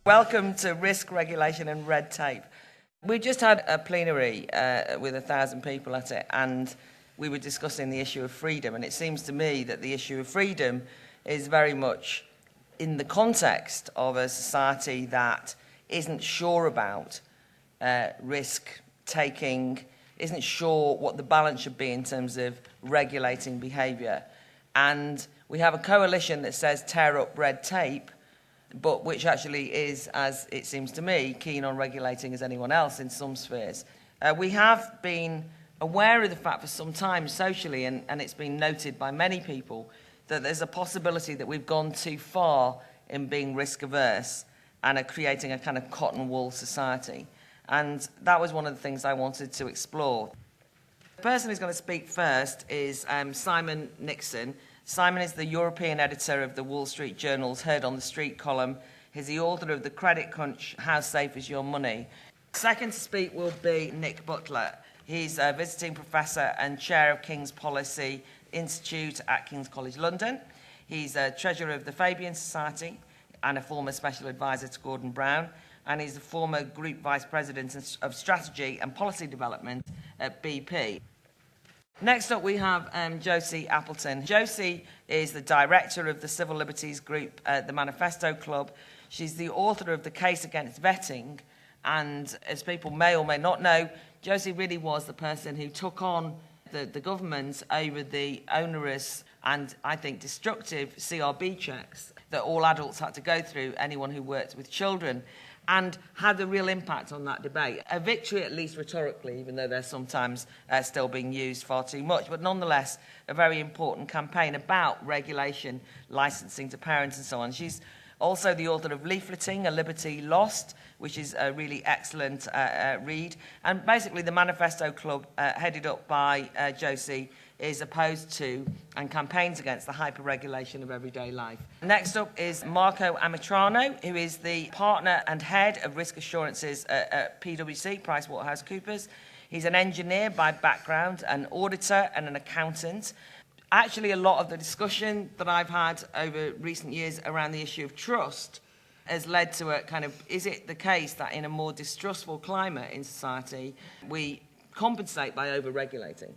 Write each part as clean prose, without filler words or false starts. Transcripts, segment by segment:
Welcome to Risk, Regulation and Red Tape. We just had a plenary with 1,000 people at it, and we were discussing the issue of freedom, and it seems to me that the issue of freedom is very much in the context of a society that isn't sure about risk-taking, isn't sure what the balance should be in terms of regulating behaviour. And we have a coalition that says tear up red tape, but which actually is, as it seems to me, keen on regulating as anyone else in some spheres. We have been aware of the fact for some time socially, and it's been noted by many people, that there's a possibility that we've gone too far in being risk-averse and are creating a kind of cotton wool society. And that was one of the things I wanted to explore. The person who's going to speak first is Simon Nixon. Simon is the European editor of the Wall Street Journal's Heard on the Street column. He's the author of The Credit Crunch, How Safe Is Your Money? Second to speak will be Nick Butler. He's a visiting professor and chair of King's Policy Institute at King's College London. He's a treasurer of the Fabian Society and a former special advisor to Gordon Brown. And he's a former group vice president of strategy and policy development at BP. Next up, we have Josie Appleton. Josie is the director of the civil liberties group, the Manifesto Club. She's the author of The Case Against Vetting. And as people may or may not know, Josie really was the person who took on the government over the onerous and, I think, destructive CRB checks that all adults had to go through, anyone who worked with children, and had a real impact on that debate. A victory, at least rhetorically, even though they're sometimes still being used far too much, but nonetheless a very important campaign about regulation, licensing to parents and so on. She's also the author of Leafleting, A Liberty Lost, which is a really excellent read. And basically the Manifesto Club, headed up by Josie, is opposed to and campaigns against the hyper-regulation of everyday life. Next up is Marco Amitrano, who is the partner and head of risk assurances at PwC, PricewaterhouseCoopers. He's an engineer by background, an auditor and an accountant. Actually, a lot of the discussion that I've had over recent years around the issue of trust has led to a kind of, is it the case that in a more distrustful climate in society, we compensate by over-regulating?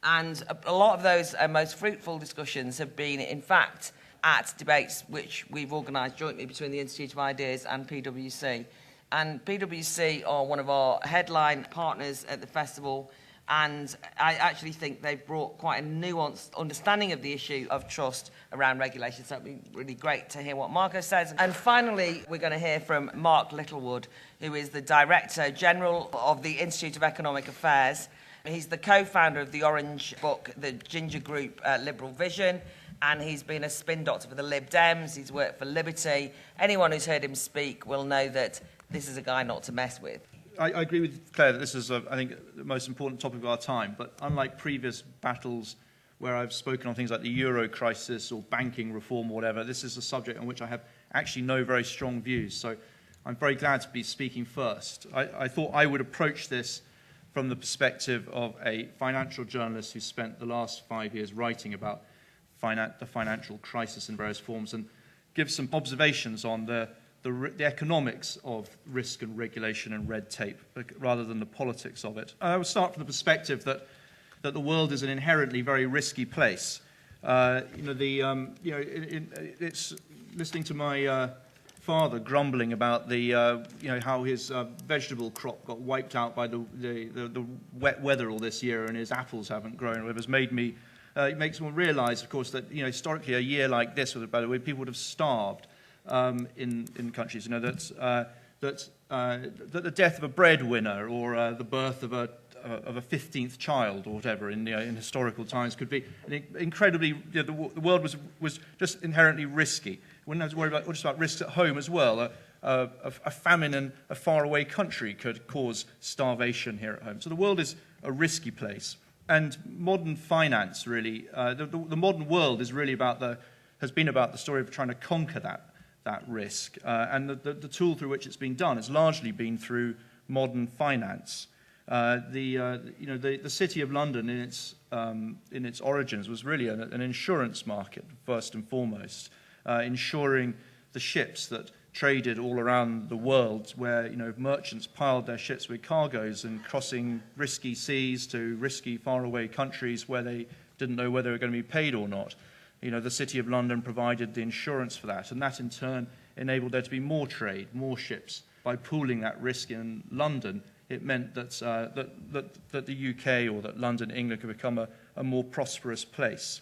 And a lot of those most fruitful discussions have been, in fact, at debates which we've organised jointly between the Institute of Ideas and PwC. And PwC are one of our headline partners at the festival, and I actually think they've brought quite a nuanced understanding of the issue of trust around regulation. So it'd be really great to hear what Marco says. And finally, we're going to hear from Mark Littlewood, who is the Director General of the Institute of Economic Affairs. He's the co-founder of the Orange book, the Ginger Group Liberal Vision, and he's been a spin doctor for the Lib Dems. He's worked for Liberty. Anyone who's heard him speak will know that this is a guy not to mess with. I agree with Claire that this is, I think, the most important topic of our time. But unlike previous battles where I've spoken on things like the Euro crisis or banking reform or whatever, this is a subject on which I have actually no very strong views. So I'm very glad to be speaking first. I thought I would approach this from the perspective of a financial journalist who spent the last 5 years writing about the financial crisis in various forms, and give some observations on the economics of risk and regulation and red tape, rather than the politics of it. I would start from the perspective that the world is an inherently very risky place. It's listening to my father grumbling about how his vegetable crop got wiped out by the wet weather all this year, and his apples haven't grown. It has made me. It makes one realise, of course, that historically a year like this, by the way, people would have starved in countries. That the death of a breadwinner or the birth of a 15th child or whatever in historical times could be incredibly. The world was just inherently risky. We wouldn't have to worry just about risks at home as well. A famine in a faraway country could cause starvation here at home. So the world is a risky place. And modern finance, really, the modern world is really has been about the story of trying to conquer that risk. And the tool through which it's been done has largely been through modern finance. The City of London in its origins was really an insurance market first and foremost, insuring the ships that traded all around the world, where merchants piled their ships with cargoes and crossing risky seas to risky faraway countries where they didn't know whether they were going to be paid or not. The City of London provided the insurance for that, and that in turn enabled there to be more trade, more ships. By pooling that risk in London, it meant that the UK, or that London, England, could become a more prosperous place.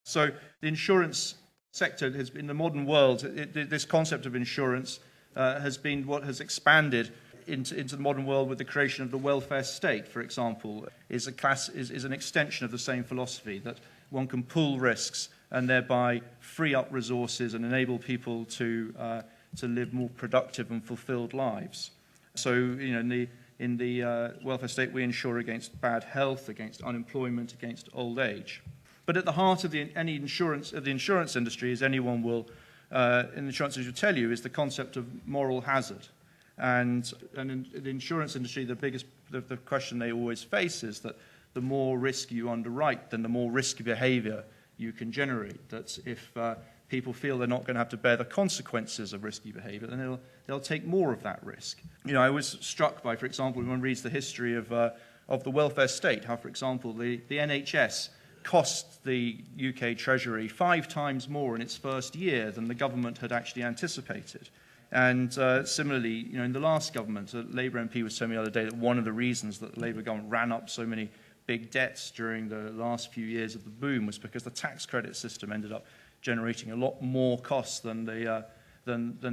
So the insurance sector has, in the modern world, this concept of insurance has been what has expanded into the modern world with the creation of the welfare state, for example, is an extension of the same philosophy, that one can pool risks and thereby free up resources and enable people to live more productive and fulfilled lives. So, in the welfare state, we insure against bad health, against unemployment, against old age. But at the heart of the insurance industry, as anyone will, in the insurance industry will tell you, is the concept of moral hazard. And in the insurance industry, the question they always face is that the more risk you underwrite, then the more risky behavior you can generate. That if people feel they're not going to have to bear the consequences of risky behavior, then they'll take more of that risk. I was struck by, for example, when one reads the history of the welfare state, how, for example, the NHS cost the UK Treasury 5 times more in its first year than the government had actually anticipated. And similarly, in the last government, a Labour MP was telling me the other day that one of the reasons that the Labour government ran up so many big debts during the last few years of the boom was because the tax credit system ended up generating a lot more costs than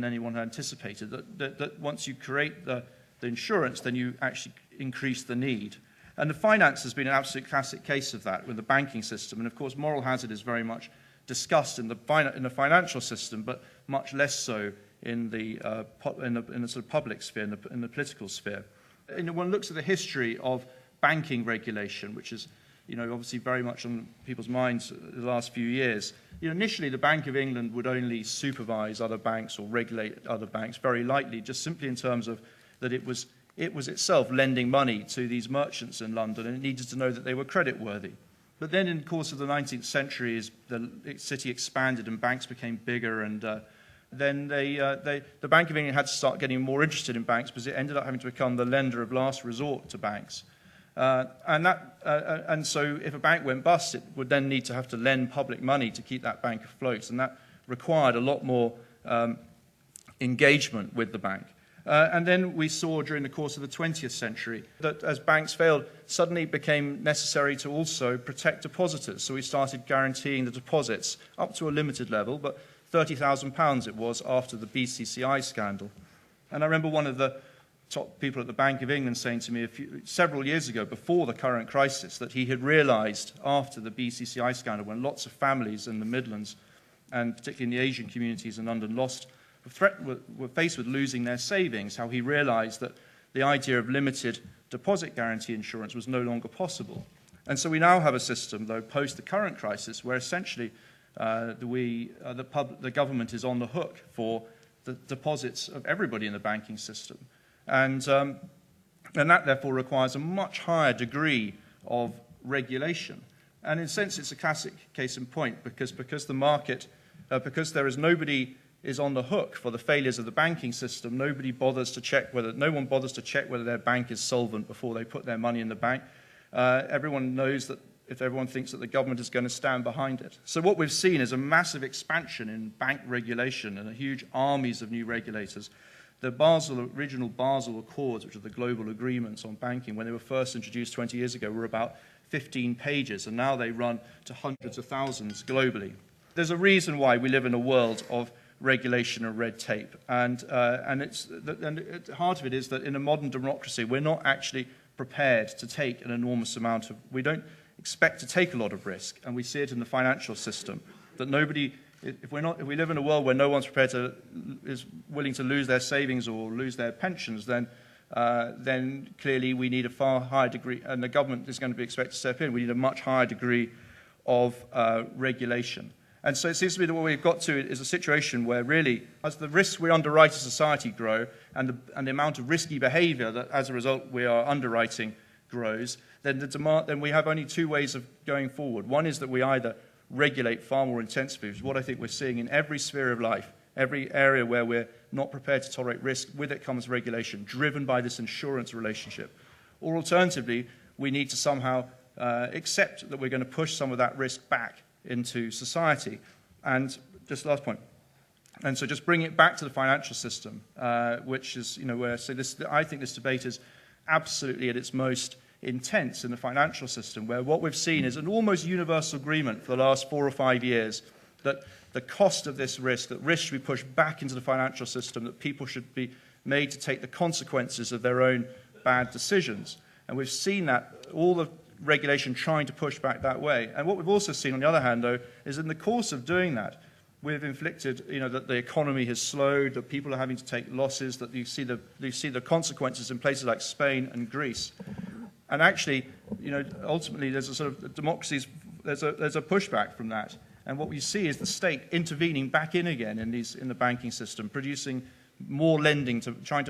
anyone had anticipated. That once you create the insurance, then you actually increase the need. And the finance has been an absolute classic case of that with the banking system. And of course, moral hazard is very much discussed in the financial system, but much less so in the sort of public sphere, in the political sphere. And one looks at the history of banking regulation, which is, obviously very much on people's minds the last few years. Initially, the Bank of England would only supervise other banks or regulate other banks very lightly, just simply in terms of that it was itself lending money to these merchants in London, and it needed to know that they were creditworthy. But then in the course of the 19th century, as the city expanded and banks became bigger, and then the Bank of England had to start getting more interested in banks because it ended up having to become the lender of last resort to banks. And so if a bank went bust, it would then need to have to lend public money to keep that bank afloat, and that required a lot more engagement with the bank. And then we saw during the course of the 20th century that as banks failed, suddenly it became necessary to also protect depositors. So we started guaranteeing the deposits up to a limited level, but £30,000 it was after the BCCI scandal. And I remember one of the top people at the Bank of England saying to me several years ago, before the current crisis, that he had realised after the BCCI scandal, when lots of families in the Midlands, and particularly in the Asian communities in London, were faced with losing their savings, how he realised that the idea of limited deposit guarantee insurance was no longer possible. And so we now have a system, though, post the current crisis, where essentially the government is on the hook for the deposits of everybody in the banking system. And that, therefore, requires a much higher degree of regulation. And in a sense, it's a classic case in point, because the market, because nobody is on the hook for the failures of the banking system, no one bothers to check whether their bank is solvent before they put their money in the bank. Everyone knows that if everyone thinks that the government is going to stand behind it. So what we've seen is a massive expansion in bank regulation and a huge armies of new regulators. The original Basel Accords, which are the global agreements on banking, when they were first introduced 20 years ago, were about 15 pages, and now they run to hundreds of thousands globally. There's a reason why we live in a world of regulation and red tape, and at the heart of it is that in a modern democracy, we're not actually prepared to take an enormous amount of. We don't expect to take a lot of risk, and we see it in the financial system that nobody. If we live in a world where no one's is willing to lose their savings or lose their pensions, then clearly we need a far higher degree, and the government is going to be expected to step in. We need a much higher degree of regulation. And so it seems to me that what we've got to is a situation where really, as the risks we underwrite as society grow, and the amount of risky behaviour that as a result we are underwriting grows, then we have only two ways of going forward. One is that we either regulate far more intensively, which is what I think we're seeing in every sphere of life, every area where we're not prepared to tolerate risk. With it comes regulation, driven by this insurance relationship. Or alternatively, we need to somehow accept that we're going to push some of that risk back into society. And just last point. And so just bring it back to the financial system, which is, where, so this, I think this debate is absolutely at its most intense in the financial system, where what we've seen is an almost universal agreement for the last 4 or 5 years that the cost of this risk, that risk should be pushed back into the financial system, that people should be made to take the consequences of their own bad decisions. And we've seen that, all the regulation trying to push back that way. And what we've also seen, on the other hand, though, is in the course of doing that, we've inflicted, that the economy has slowed, that people are having to take losses, that you see the consequences in places like Spain and Greece. And actually, ultimately, there's a sort of democracies, there's a pushback from that. And what we see is the state intervening back in again in the banking system, producing more lending, trying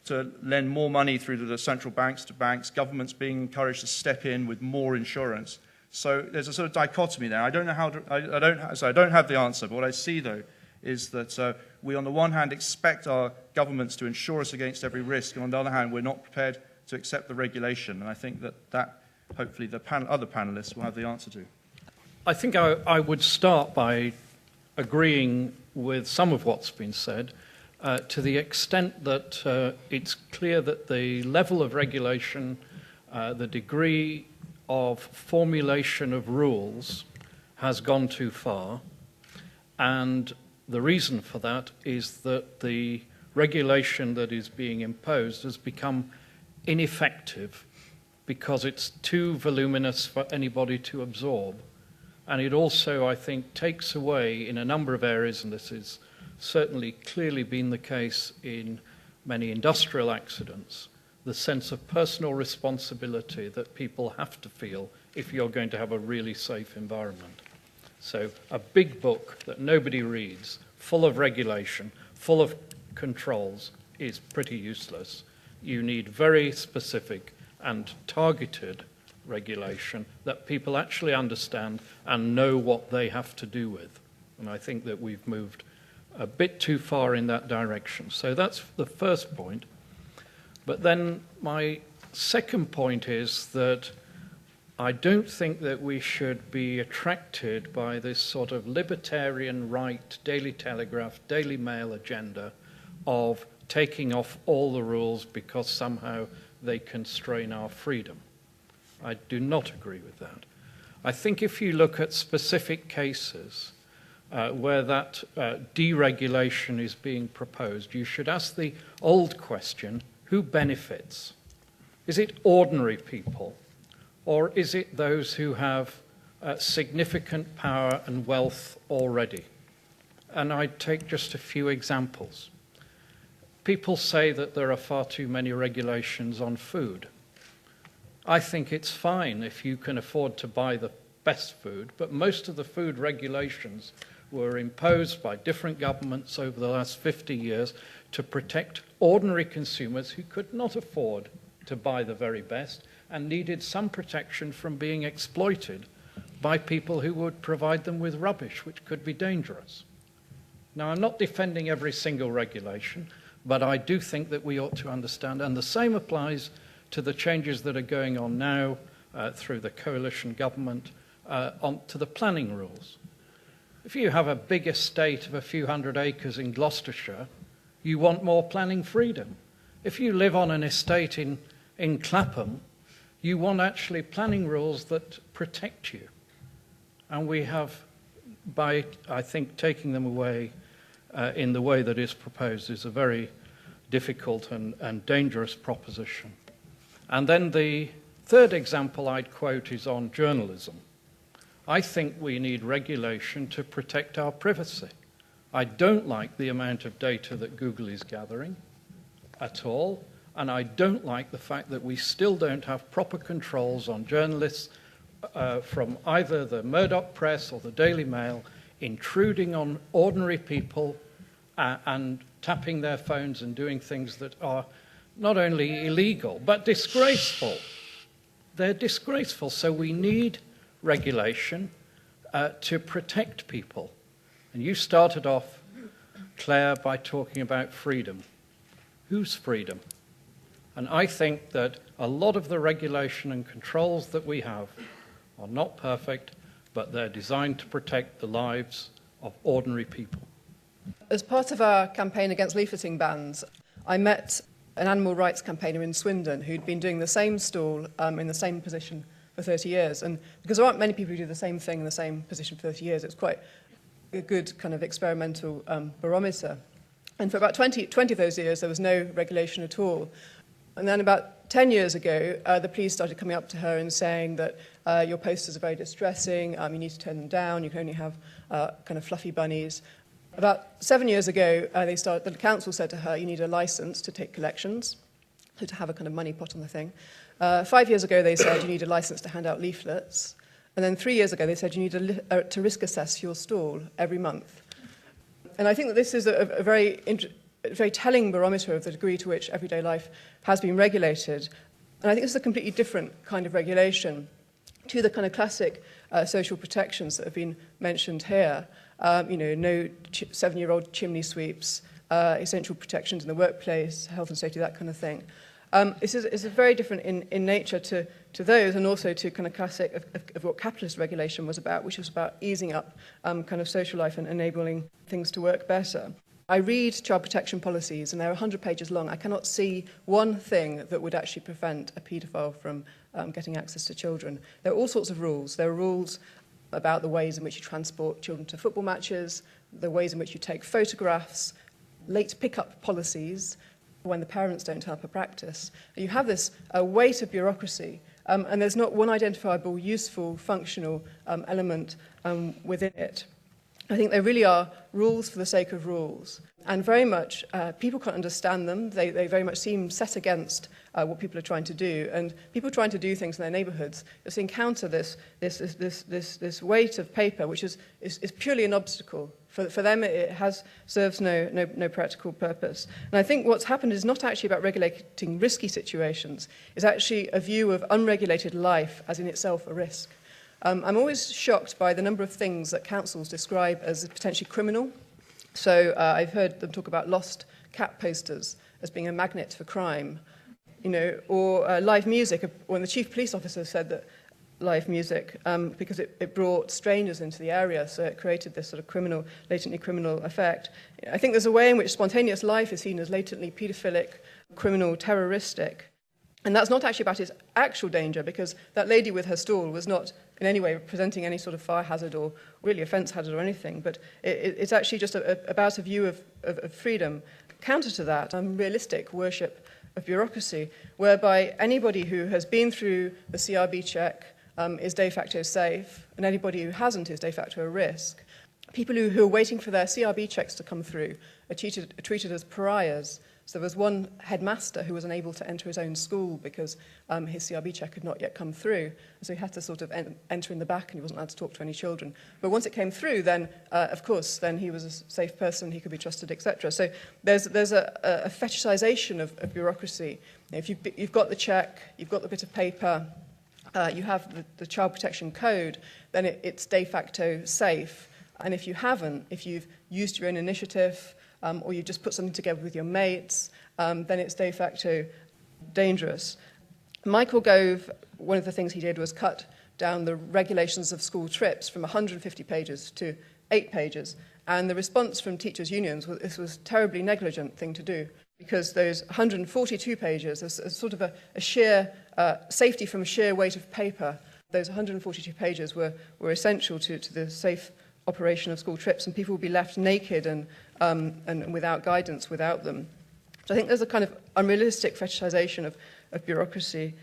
to lend more money through to the central banks to banks, governments being encouraged to step in with more insurance. So there's a sort of dichotomy there. I don't know how to, I don't have the answer, but what I see, though, is that we, on the one hand, expect our governments to insure us against every risk, and on the other hand, we're not prepared to accept the regulation. And I think that hopefully, the other panelists will have the answer to. I think I would start by agreeing with some of what's been said, to the extent that it's clear that the level of regulation, the degree of formulation of rules has gone too far, and the reason for that is that the regulation that is being imposed has become ineffective because it's too voluminous for anybody to absorb. And it also, I think, takes away in a number of areas, and this is certainly clearly been the case in many industrial accidents, the sense of personal responsibility that people have to feel if you're going to have a really safe environment. So a big book that nobody reads, full of regulation, full of controls, is pretty useless. You need very specific and targeted regulation that people actually understand and know what they have to do with. And I think that we've moved a bit too far in that direction. So that's the first point. But then my second point is that I don't think that we should be attracted by this sort of libertarian right, Daily Telegraph, Daily Mail agenda of taking off all the rules because somehow they constrain our freedom. I do not agree with that. I think if you look at specific cases where that deregulation is being proposed, you should ask the old question, who benefits? Is it ordinary people, or is it those who have significant power and wealth already? And I'd take just a few examples. People say that there are far too many regulations on food. I think it's fine if you can afford to buy the best food, but most of the food regulations were imposed by different governments over the last 50 years to protect ordinary consumers who could not afford to buy the very best and needed some protection from being exploited by people who would provide them with rubbish, which could be dangerous. Now, I'm not defending every single regulation, but I do think that we ought to understand, and the same applies to the changes that are going on now through the coalition government to the planning rules. If you have a big estate of a few hundred acres in Gloucestershire, you want more planning freedom. If you live on an estate in Clapham, you want actually planning rules that protect you. And we have, by, I think, taking them away in the way that is proposed is a very difficult and dangerous proposition. And then the third example I'd quote is on journalism. I think we need regulation to protect our privacy. I don't like the amount of data that Google is gathering at all, and I don't like the fact that we still don't have proper controls on journalists from either the Murdoch Press or the Daily Mail intruding on ordinary people and tapping their phones and doing things that are not only illegal, but disgraceful. They're disgraceful, so we need regulation to protect people. And you started off Claire by talking about freedom. Whose freedom? And I think that a lot of the regulation and controls that we have are not perfect, but they're designed to protect the lives of ordinary people. As part of our campaign against leafleting bans, I met an animal rights campaigner in Swindon who'd been doing the same stall in the same position for 30 years. And because there aren't many people who do the same thing in the same position for 30 years, it's quite a good kind of experimental barometer. And for about 20 of those years, there was no regulation at all. And then about 10 years ago, the police started coming up to her and saying that your posters are very distressing, you need to turn them down, you can only have kind of fluffy bunnies. About 7 years ago, the council said to her, you need a license to take collections, so to have a kind of money pot on the thing. 5 years ago, they said you need a license to hand out leaflets. And then 3 years ago, they said you need to risk assess your stall every month. And I think that this is a very telling barometer of the degree to which everyday life has been regulated. And I think it's a completely different kind of regulation to the kind of classic social protections that have been mentioned here. No 7-year-old chimney sweeps, essential protections in the workplace, health and safety, that kind of thing. It's very different in nature to those, and also to kind of classic of what capitalist regulation was about, which was about easing up kind of social life and enabling things to work better. I read child protection policies, and they're 100 pages long. I cannot see one thing that would actually prevent a paedophile from getting access to children. There are all sorts of rules. There are rules about the ways in which you transport children to football matches, the ways in which you take photographs, late pickup policies when the parents don't turn up at practice. You have this weight of bureaucracy, and there's not one identifiable, useful, functional element within it. I think there really are rules for the sake of rules. And very much, people can't understand them. They very much seem set against what people are trying to do. And people trying to do things in their neighbourhoods just encounter this weight of paper, which is purely an obstacle. For them, it serves no practical purpose. And I think what's happened is not actually about regulating risky situations. It's actually a view of unregulated life as in itself a risk. I'm always shocked by the number of things that councils describe as potentially criminal. So I've heard them talk about lost cat posters as being a magnet for crime, or live music. When the chief police officer said that live music, because it brought strangers into the area, so it created this sort of latently criminal effect. I think there's a way in which spontaneous life is seen as latently paedophilic, criminal, terroristic. And that's not actually about its actual danger, because that lady with her stall was not in any way presenting any sort of fire hazard or really offence hazard or anything, but it's actually just about a view of freedom. Counter to that, realistic worship of bureaucracy, whereby anybody who has been through the CRB check is de facto safe, and anybody who hasn't is de facto a risk. People who are waiting for their CRB checks to come through are treated as pariahs. So there was one headmaster who was unable to enter his own school because his CRB check had not yet come through. So he had to sort of enter in the back, and he wasn't allowed to talk to any children. But once it came through, then, of course, then he was a safe person, he could be trusted, etc. So there's a fetishization of bureaucracy. If you've got the check, you've got the bit of paper, you have the child protection code, then it's de facto safe. And if you haven't, if you've used your own initiative, or you just put something together with your mates, then it's de facto dangerous. Michael Gove, one of the things he did was cut down the regulations of school trips from 150 pages to 8 pages. And the response from teachers' unions was this was a terribly negligent thing to do, because those 142 pages, there's sort of a sheer safety from a sheer weight of paper. Those 142 pages were essential to the safe operation of school trips, and people would be left naked and without guidance without them. So I think there's a kind of unrealistic fetishization of bureaucracy.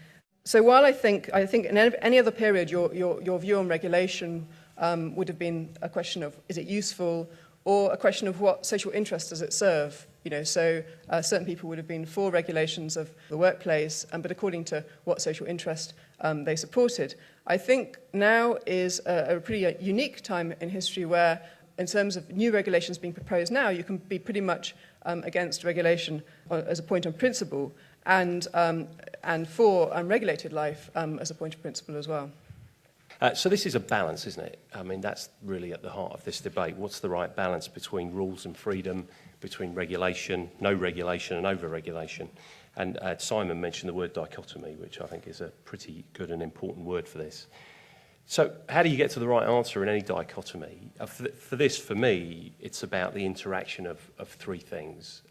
So while I think in any other period your view on regulation would have been a question of is it useful, or a question of what social interest does it serve. So certain people would have been for regulations of the workplace, but according to what social interest they supported. I think now is a pretty unique time in history where, in terms of new regulations being proposed now, you can be pretty much against regulation as a point on principle, and for unregulated life as a point of principle as well. So this is a balance, isn't it? I mean, that's really at the heart of this debate. What's the right balance between rules and freedom, between regulation, no regulation, and over-regulation? And Simon mentioned the word dichotomy, which I think is a pretty good and important word for this. So how do you get to the right answer in any dichotomy? For me, it's about the interaction of three things.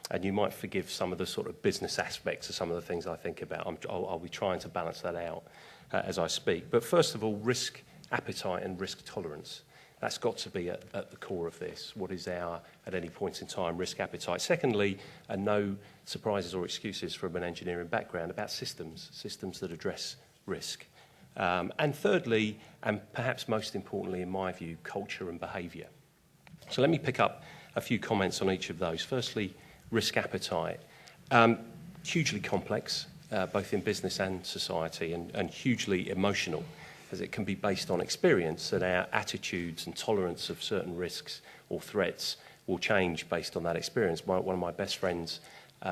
And you might forgive some of the sort of business aspects of some of the things I think about. I'll be trying to balance that out as I speak. But first of all, risk appetite and risk tolerance. That's got to be at the core of this. What is our, at any point in time, risk appetite? Secondly, and no surprises or excuses from an engineering background, about systems that address risk. And thirdly, and perhaps most importantly in my view, culture and behaviour. So let me pick up a few comments on each of those. Firstly, risk appetite. Hugely complex, both in business and society, and hugely emotional, as it can be based on experience, and our attitudes and tolerance of certain risks or threats will change based on that experience. One of my best friends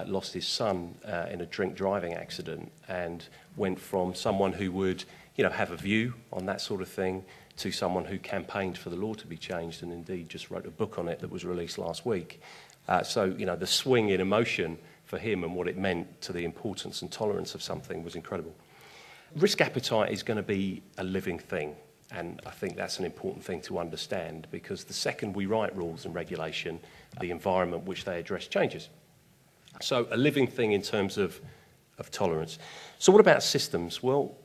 lost his son in a drink driving accident, and went from someone who would have a view on that sort of thing to someone who campaigned for the law to be changed, and indeed just wrote a book on it that was released last week. So the swing in emotion for him and what it meant to the importance and tolerance of something was incredible. Risk appetite is going to be a living thing, and I think that's an important thing to understand, because the second we write rules and regulation, the environment which they address changes. So a living thing in terms of tolerance. So what about systems? Well,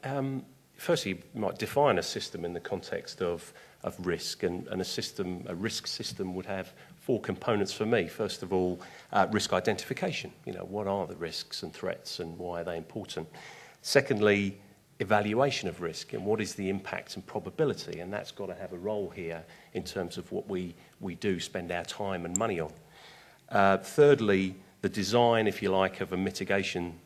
firstly, you might define a system in the context of risk, and a risk system would have four components for me. First of all, risk identification. What are the risks and threats and why are they important? Secondly, evaluation of risk, and what is the impact and probability, and that's got to have a role here in terms of what we do spend our time and money on. Thirdly, the design, if you like, of a mitigation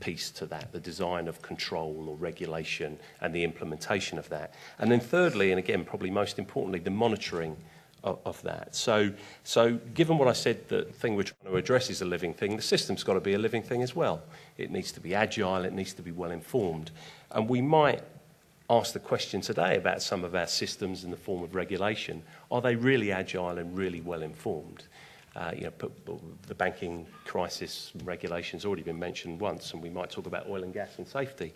piece to that, the design of control or regulation and the implementation of that. And then thirdly, and again probably most importantly, the monitoring of that. So given what I said, the thing we're trying to address is a living thing, the system's got to be a living thing as well. It needs to be agile, it needs to be well informed. And we might ask the question today about some of our systems in the form of regulation. Are they really agile and really well informed? The banking crisis regulation's already been mentioned once, and we might talk about oil and gas and safety.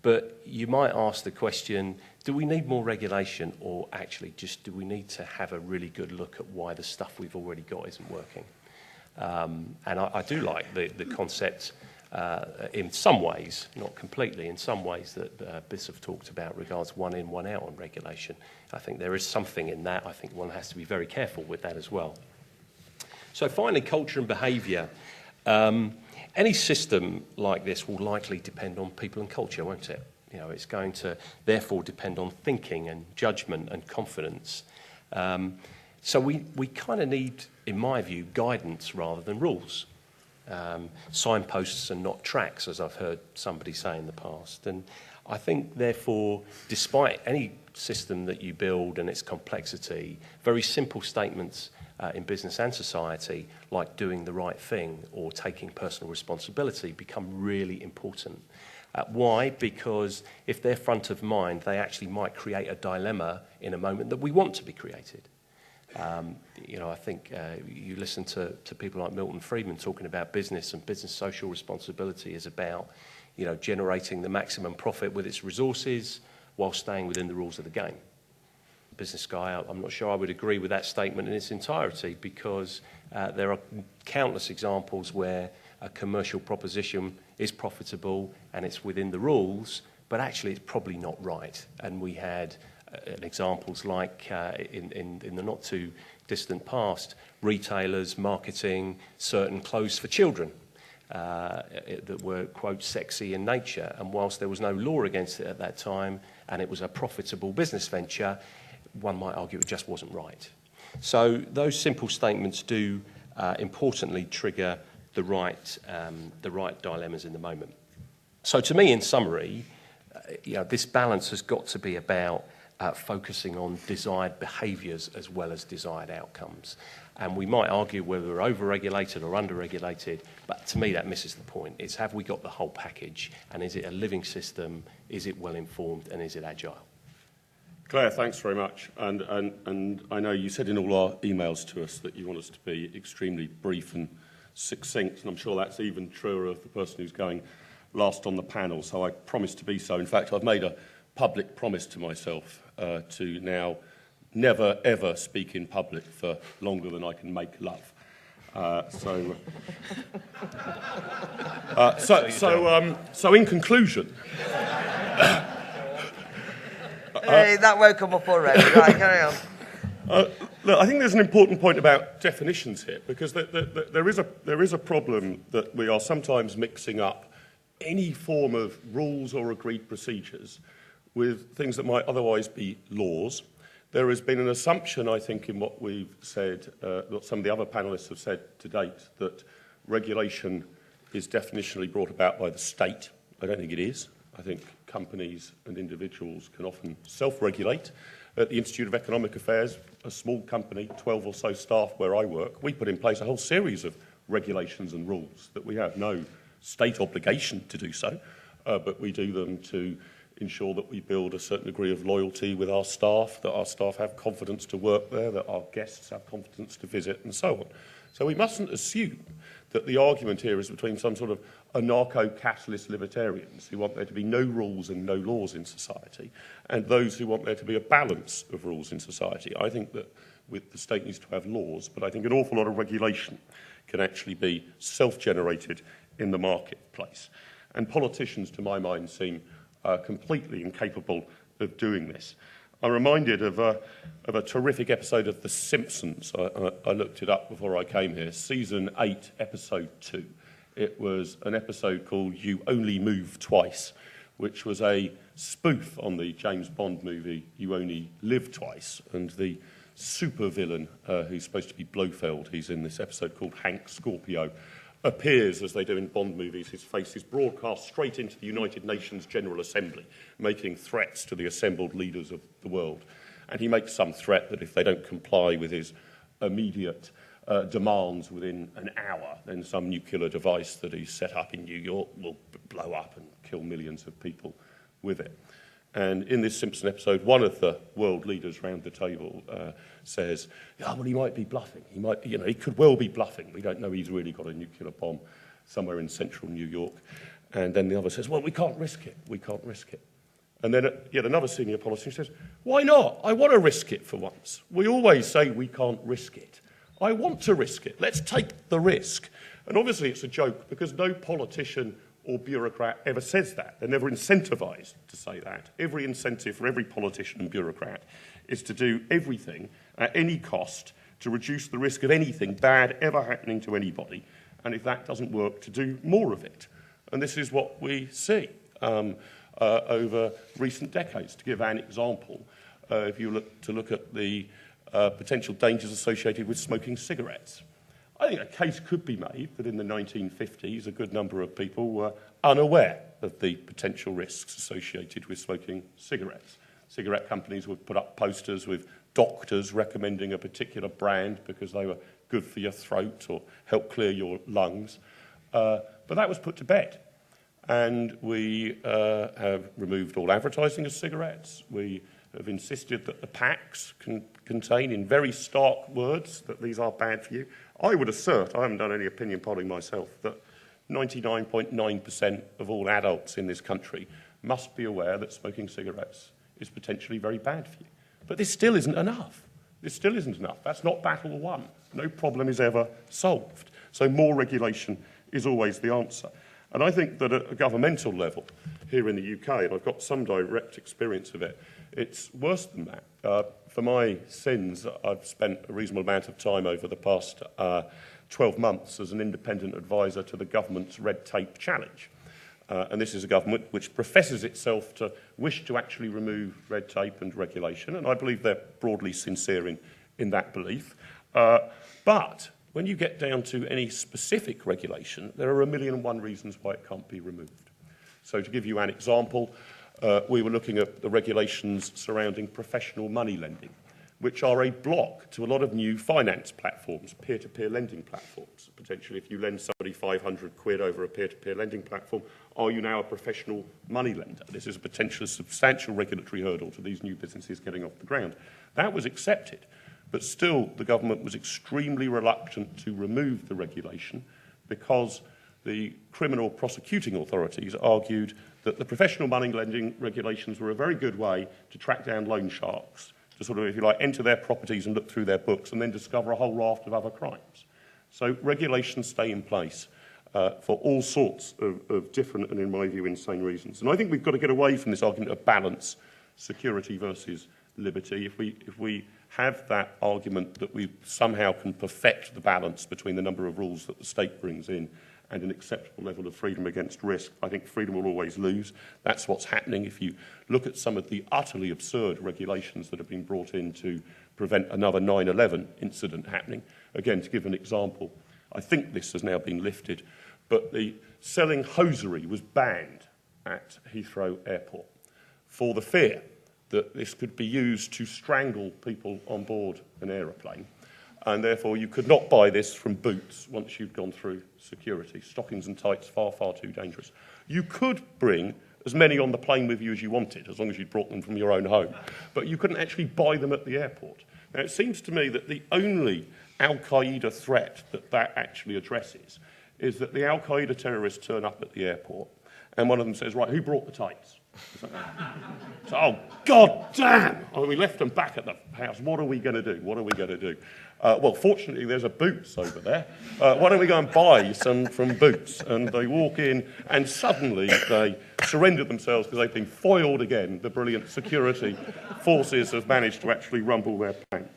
But you might ask the question, do we need more regulation, or actually just do we need to have a really good look at why the stuff we've already got isn't working? And I do like the concept in some ways, not completely, in some ways that Biss have talked about regards one in, one out on regulation. I think there is something in that. I think one has to be very careful with that as well. So finally, culture and behaviour. Any system like this will likely depend on people and culture, won't it? It's going to therefore depend on thinking and judgment and confidence. So we kind of need, in my view, guidance rather than rules. Signposts and not tracks, as I've heard somebody say in the past. And I think, therefore, despite any system that you build and its complexity, very simple statements in business and society, like doing the right thing or taking personal responsibility, become really important. Why? Because if they're front of mind, they actually might create a dilemma in a moment that we want to be created. I think you listen to people like Milton Friedman talking about business, and business social responsibility is about, generating the maximum profit with its resources while staying within the rules of the game. Business guy, I'm not sure I would agree with that statement in its entirety, because there are countless examples where a commercial proposition is profitable and it's within the rules, but actually it's probably not right. And we had examples like in the not too distant past, retailers marketing certain clothes for children that were, quote, sexy in nature. And whilst there was no law against it at that time and it was a profitable business venture, one might argue it just wasn't right. So those simple statements do importantly trigger the right dilemmas in the moment. So to me, in summary, this balance has got to be about focusing on desired behaviours as well as desired outcomes. And we might argue whether we're over-regulated or under-regulated, but to me that misses the point. It's, have we got the whole package, and is it a living system, is it well-informed, and is it agile? Claire, thanks very much. And I know you said in all our emails to us that you want us to be extremely brief and succinct, and I'm sure that's even truer of the person who's going last on the panel, so I promise to be so. In fact, I've made a public promise to myself to now never, ever speak in public for longer than I can make love. So in conclusion... Hey, that woke him up already. Right, carry on. Look, I think there's an important point about definitions here, because there is a problem that we are sometimes mixing up any form of rules or agreed procedures with things that might otherwise be laws. There has been an assumption, I think, in what we've said, what some of the other panellists have said to date, that regulation is definitionally brought about by the state. I don't think it is. I think companies and individuals can often self-regulate. At the Institute of Economic Affairs, a small company, 12 or so staff where I work, we put in place a whole series of regulations and rules that we have no state obligation to do so, but we do them to ensure that we build a certain degree of loyalty with our staff, that our staff have confidence to work there, that our guests have confidence to visit, and so on. So we mustn't assume that the argument here is between some sort of anarcho-capitalist libertarians who want there to be no rules and no laws in society, and those who want there to be a balance of rules in society. I think that the state needs to have laws, but I think an awful lot of regulation can actually be self-generated in the marketplace. And politicians, to my mind, seem completely incapable of doing this. I'm reminded of a terrific episode of The Simpsons. I looked it up before I came here. Season 8, Episode 2. It was an episode called You Only Move Twice, which was a spoof on the James Bond movie You Only Live Twice. And the supervillain, who's supposed to be Blofeld, he's in this episode called Hank Scorpio, appears, as they do in Bond movies. His face is broadcast straight into the United Nations General Assembly, making threats to the assembled leaders of the world. And he makes some threat that if they don't comply with his immediate demands within an hour, then some nuclear device that he's set up in New York will blow up and kill millions of people with it. And in this Simpson episode, one of the world leaders round the table says, "Yeah, well, he might be bluffing. He could well be bluffing. We don't know he's really got a nuclear bomb somewhere in central New York." And then the other says, "Well, we can't risk it. We can't risk it." And then yet another senior politician says, "Why not? I want to risk it for once. We always say we can't risk it. I want to risk it. Let's take the risk." And obviously it's a joke because no politician or bureaucrat ever says that. They're never incentivised to say that. Every incentive for every politician and bureaucrat is to do everything at any cost to reduce the risk of anything bad ever happening to anybody. And if that doesn't work, to do more of it. And this is what we see over recent decades. To give an example, if you look at the potential dangers associated with smoking cigarettes, I think a case could be made that in the 1950s a good number of people were unaware of the potential risks associated with smoking cigarettes. Cigarette companies would put up posters with doctors recommending a particular brand because they were good for your throat or help clear your lungs. But that was put to bed. And we have removed all advertising of cigarettes. We have insisted that the packs can contain in very stark words that these are bad for you. I would assert, I haven't done any opinion polling myself, that 99.9% of all adults in this country must be aware that smoking cigarettes is potentially very bad for you. But this still isn't enough. This still isn't enough. That's not battle won. No problem is ever solved. So more regulation is always the answer. And I think that at a governmental level here in the UK, and I've got some direct experience of it, it's worse than that. For my sins, I've spent a reasonable amount of time over the past 12 months as an independent advisor to the government's red tape challenge. And this is a government which professes itself to wish to actually remove red tape and regulation, and I believe they're broadly sincere in that belief. But when you get down to any specific regulation, there are 1,000,001 reasons why it can't be removed. So to give you an example, we were looking at the regulations surrounding professional money lending. which are a block to a lot of new finance platforms, peer-to-peer lending platforms. Potentially, if you lend somebody 500 quid over a peer-to-peer lending platform, are you now a professional money lender? This is a potentially substantial regulatory hurdle to these new businesses getting off the ground. That was accepted, but still the government was extremely reluctant to remove the regulation because the criminal prosecuting authorities argued that the professional money lending regulations were a very good way to track down loan sharks, to sort of, if you like, enter their properties and look through their books and then discover a whole raft of other crimes. So regulations stay in place for all sorts of different and, in my view, insane reasons. And I think we've got to get away from this argument of balance, security versus liberty. If we have that argument that we somehow can perfect the balance between the number of rules that the state brings in and an acceptable level of freedom against risk, I think freedom will always lose. That's what's happening. If you look at some of the utterly absurd regulations that have been brought in to prevent another 9/11 incident happening, again, to give an example, I think this has now been lifted, but the selling hosiery was banned at Heathrow Airport for the fear that this could be used to strangle people on board an aeroplane. And therefore you could not buy this from Boots once you'd gone through security. Stockings and tights, far, far too dangerous. You could bring as many on the plane with you as you wanted, as long as you'd brought them from your own home. But you couldn't actually buy them at the airport. Now, it seems to me that the only Al-Qaeda threat that actually addresses is that the Al-Qaeda terrorists turn up at the airport and one of them says, right, who brought the tights? So, oh, God damn! Oh, we left them back at the house. What are we going to do? What are we going to do? Well, fortunately, there's a Boots over there. Why don't we go and buy some from Boots? And they walk in, and suddenly they surrender themselves because they've been foiled again. The brilliant security forces have managed to actually rumble their plane.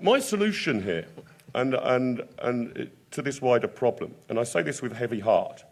My solution here, and to this wider problem, and I say this with a heavy heart,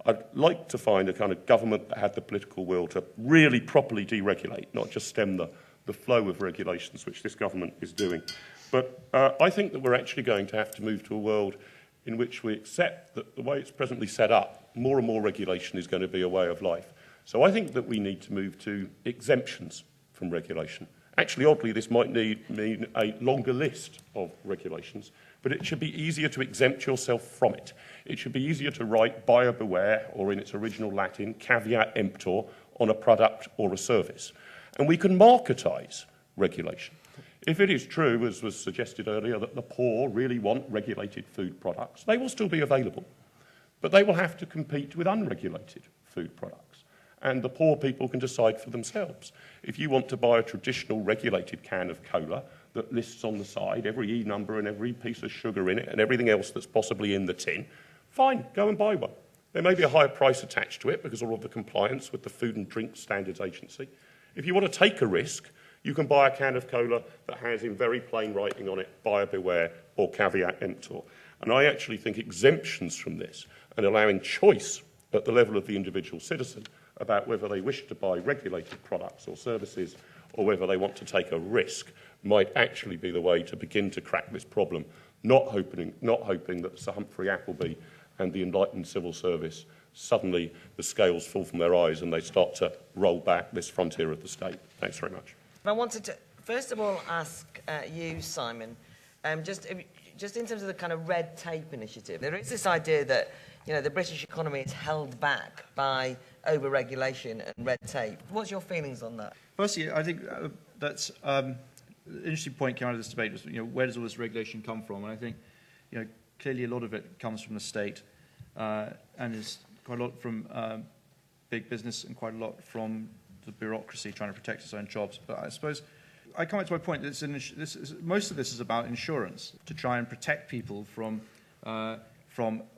I'd like to find a kind of government that had the political will to really properly deregulate, not just stem the flow of regulations, which this government is doing. But I think that we're actually going to have to move to a world in which we accept that the way it's presently set up, more and more regulation is going to be a way of life. So I think that we need to move to exemptions from regulation. Actually, oddly, this might mean a longer list of regulations, but it should be easier to exempt yourself from it. It should be easier to write buyer beware, or in its original Latin, caveat emptor, on a product or a service. And we can marketise regulation. If it is true, as was suggested earlier, that the poor really want regulated food products, they will still be available. But they will have to compete with unregulated food products. And the poor people can decide for themselves. If you want to buy a traditional regulated can of cola that lists on the side every E number and every piece of sugar in it and everything else that's possibly in the tin, fine, go and buy one. There may be a higher price attached to it because of all the compliance with the Food and Drink Standards Agency. If you want to take a risk, you can buy a can of cola that has in very plain writing on it, buyer beware or caveat emptor. And I actually think exemptions from this and allowing choice at the level of the individual citizen about whether they wish to buy regulated products or services or whether they want to take a risk might actually be the way to begin to crack this problem, not hoping that Sir Humphrey Appleby and the enlightened civil service suddenly the scales fall from their eyes and they start to roll back this frontier of the state. Thanks very much. I wanted to, first of all, ask you, Simon, just in terms of the kind of red tape initiative, there is this idea that, you know, the British economy is held back by over-regulation and red tape. What's your feelings on that? Firstly, I think that's an interesting point came out of this debate was, you know, where does all this regulation come from? And I think, you know, clearly a lot of it comes from the state and is quite a lot from big business and quite a lot from the bureaucracy trying to protect its own jobs. But I suppose I come back to my point that most of this is about insurance, to try and protect people from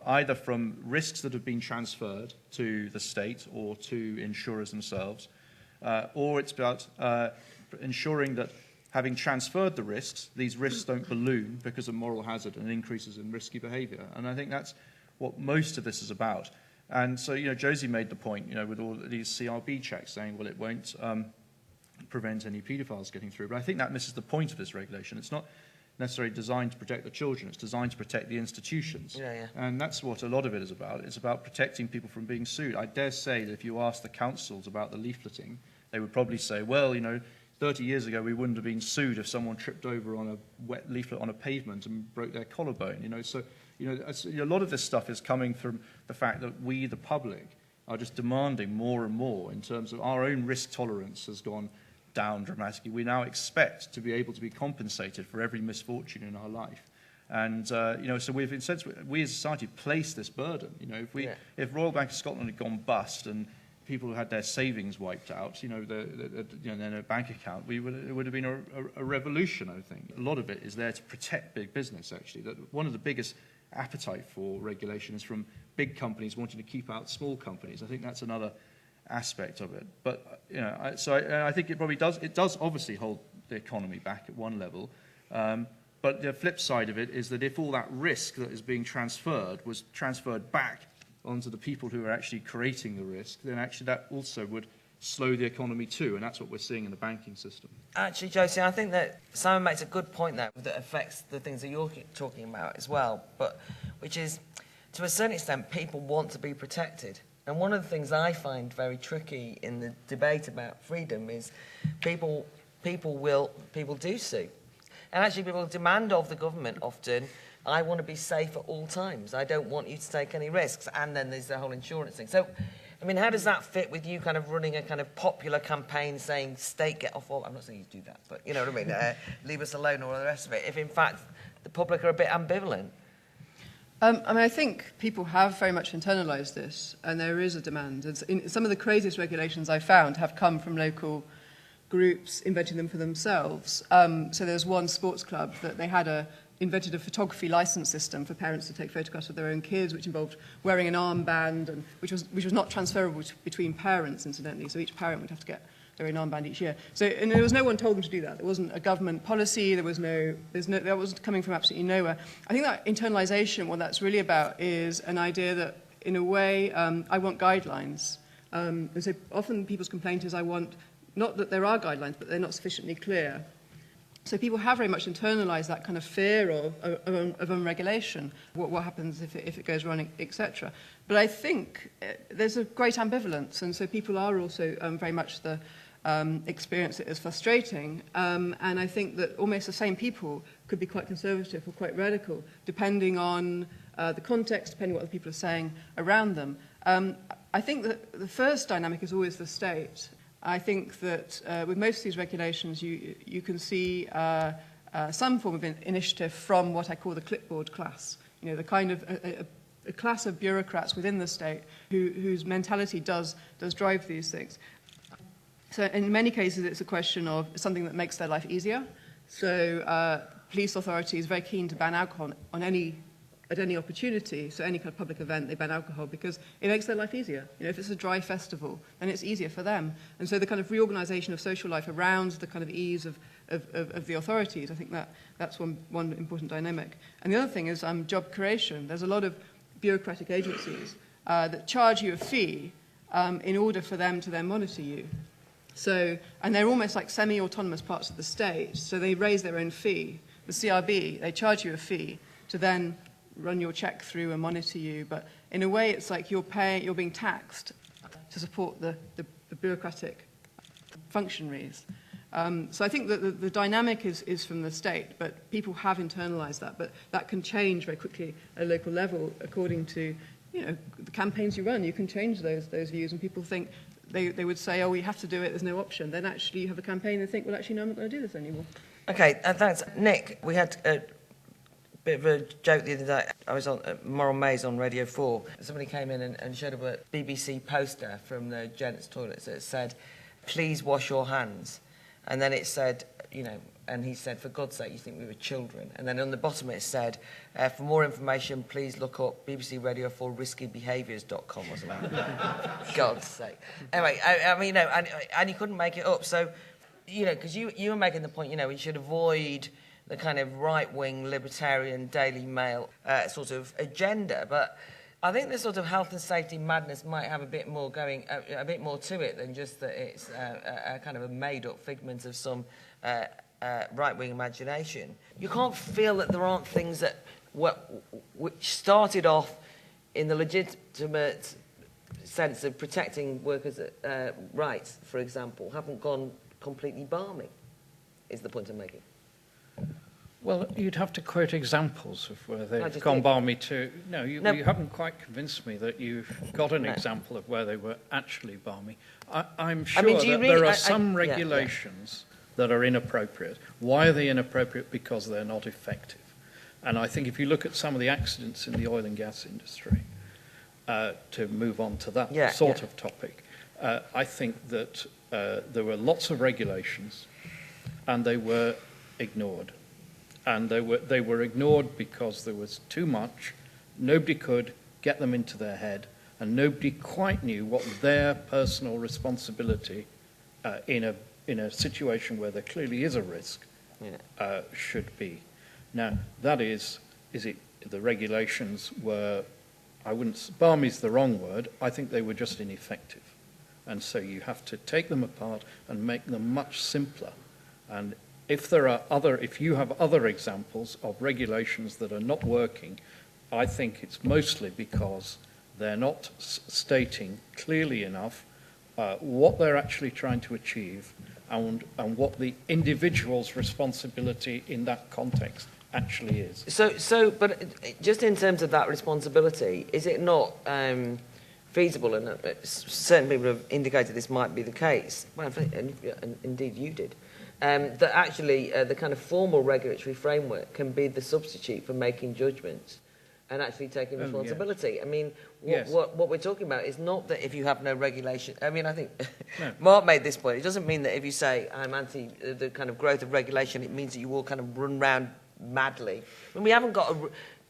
either from risks that have been transferred to the state or to insurers themselves, or it's about ensuring that having transferred the risks, these risks don't balloon because of moral hazard and increases in risky behaviour. And I think that's what most of this is about. And so, you know, Josie made the point, you know, with all these CRB checks saying, well, it won't prevent any paedophiles getting through. But I think that misses the point of this regulation. It's not necessarily designed to protect the children. It's designed to protect the institutions. Yeah. And that's what a lot of it is about. It's about protecting people from being sued. I dare say that if you ask the councils about the leafleting, they would probably say, well, you know, 30 years ago, we wouldn't have been sued if someone tripped over on a wet leaflet on a pavement and broke their collarbone. So a lot of this stuff is coming from the fact that we, the public, are just demanding more and more in terms of our own risk tolerance has gone down dramatically. We now expect to be able to be compensated for every misfortune in our life. And, so we as a society place this burden. If Royal Bank of Scotland had gone bust and people who had their savings wiped out, then a bank account, it would have been a revolution, I think. A lot of it is there to protect big business, actually. One of the biggest appetite for regulation is from big companies wanting to keep out small companies. I think that's another aspect of it. But, I think it probably does, obviously hold the economy back at one level. But the flip side of it is that if all that risk that is being transferred was transferred back onto the people who are actually creating the risk, then actually that also would slow the economy too, and that's what we're seeing in the banking system. Actually, Josie, I think that Simon makes a good point there that affects the things that you're talking about as well, but which is, to a certain extent, people want to be protected. And one of the things I find very tricky in the debate about freedom is people do sue. And actually people demand of the government often, I want to be safe at all times. I don't want you to take any risks. And then there's the whole insurance thing. So, I mean, how does that fit with you kind of running a kind of popular campaign saying, state, get off all... I'm not saying you do that, but you know what I mean? Leave us alone or all the rest of it. If, in fact, the public are a bit ambivalent. I think people have very much internalised this, and there is a demand. Some of the craziest regulations I found have come from local groups inventing them for themselves. So there's one sports club that they had invented a photography license system for parents to take photographs of their own kids, which involved wearing an armband, and which was not transferable between parents, incidentally. So each parent would have to get their own armband each year. So, and there was no one told them to do that. There wasn't a government policy. That was coming from absolutely nowhere. I think that internalisation, what that's really about, is an idea that, in a way, I want guidelines. And so often people's complaint is, I want not that there are guidelines, but they're not sufficiently clear. So people have very much internalised that kind of fear of unregulation, what happens if it goes wrong, etc. But I think there's a great ambivalence, and so people are also very much experience it as frustrating. And I think that almost the same people could be quite conservative or quite radical, depending on the context, depending on what the people are saying around them. I think that the first dynamic is always the state. I think that with most of these regulations, you can see some form of initiative from what I call the clipboard class. The kind of a class of bureaucrats within the state whose mentality does drive these things. So in many cases, it's a question of something that makes their life easier. So police authorities are very keen to ban alcohol at any opportunity, so any kind of public event, they ban alcohol because it makes their life easier. If it's a dry festival, then it's easier for them. And so the kind of reorganisation of social life around the kind of ease of the authorities, I think that's one important dynamic. And the other thing is job creation. There's a lot of bureaucratic agencies that charge you a fee in order for them to then monitor you. So, and they're almost like semi-autonomous parts of the state, so they raise their own fee. The CRB, they charge you a fee to then run your check through and monitor you, but in a way it's like you're being taxed to support the bureaucratic functionaries. So I think that the dynamic is from the state, but people have internalised that, but that can change very quickly at a local level according to the campaigns you run. You can change those views, and people think they would say, oh, we have to do it, there's no option. Then actually you have a campaign and think, well, actually, no, I'm not going to do this anymore. Okay, thanks. Nick, we had a bit of a joke the other day. I was on Moral Maze on Radio 4. Somebody came in and showed up a BBC poster from the gents' toilets that said, please wash your hands. And then it said, and he said, for God's sake, you think we were children. And then on the bottom it said, for more information, please look up BBC Radio 4 riskybehaviours.com or something. God's sake. Anyway, I mean, and you couldn't make it up. So, because you were making the point, we should avoid the kind of right-wing libertarian Daily Mail sort of agenda. But I think the sort of health and safety madness might have a bit more to it than just that it's a kind of a made-up figment of some right-wing imagination. You can't feel that there aren't things that which started off in the legitimate sense of protecting workers' rights, for example, haven't gone completely balmy, is the point I'm making. Well, you'd have to quote examples of where I they've just gone did. balmy to. No, you No. haven't quite convinced me that you've got an No. example of where they were actually balmy. I'm I sure mean, do you that really- there I- are some yeah, yeah. regulations that are inappropriate. Why are they inappropriate? Because they're not effective. And I think if you look at some of the accidents in the oil and gas industry, to move on to that Yeah, sort yeah. of topic, I think that there were lots of regulations and they were ignored. And they were ignored because there was too much, nobody could get them into their head, and nobody quite knew what their personal responsibility in a situation where there clearly is a risk should be. Now, that is it the regulations were, balmy's the wrong word, I think they were just ineffective. And so you have to take them apart and make them much simpler. And if you have other examples of regulations that are not working, I think it's mostly because they're not stating clearly enough what they're actually trying to achieve and what the individual's responsibility in that context actually is. But just in terms of that responsibility, is it not feasible, and certain people have indicated this might be the case, well, and indeed you did, that actually the kind of formal regulatory framework can be the substitute for making judgments and actually taking responsibility. Yes. I mean, Yes. what we're talking about is not that if you have no regulation. I mean, I think No. Mark made this point. It doesn't mean that if you say I'm anti the kind of growth of regulation, it means that you all kind of run round madly. When we haven't got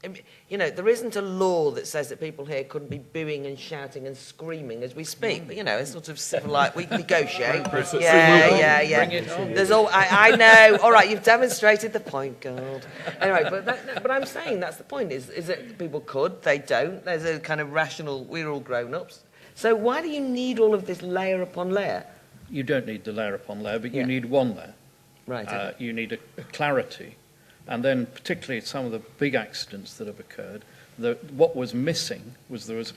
there isn't a law that says that people here couldn't be booing and shouting and screaming as we speak. But it's sort of civilized. We negotiate. Bring it on. There's all. I know. All right, you've demonstrated the point, God. Anyway, but I'm saying that's the point. Is that people could, they don't. There's a kind of rational. We're all grown-ups. So why do you need all of this layer upon layer? You don't need the layer upon layer, but you Yeah. need one layer. Right. Okay. You need a clarity. And then particularly some of the big accidents that have occurred, what was missing was there was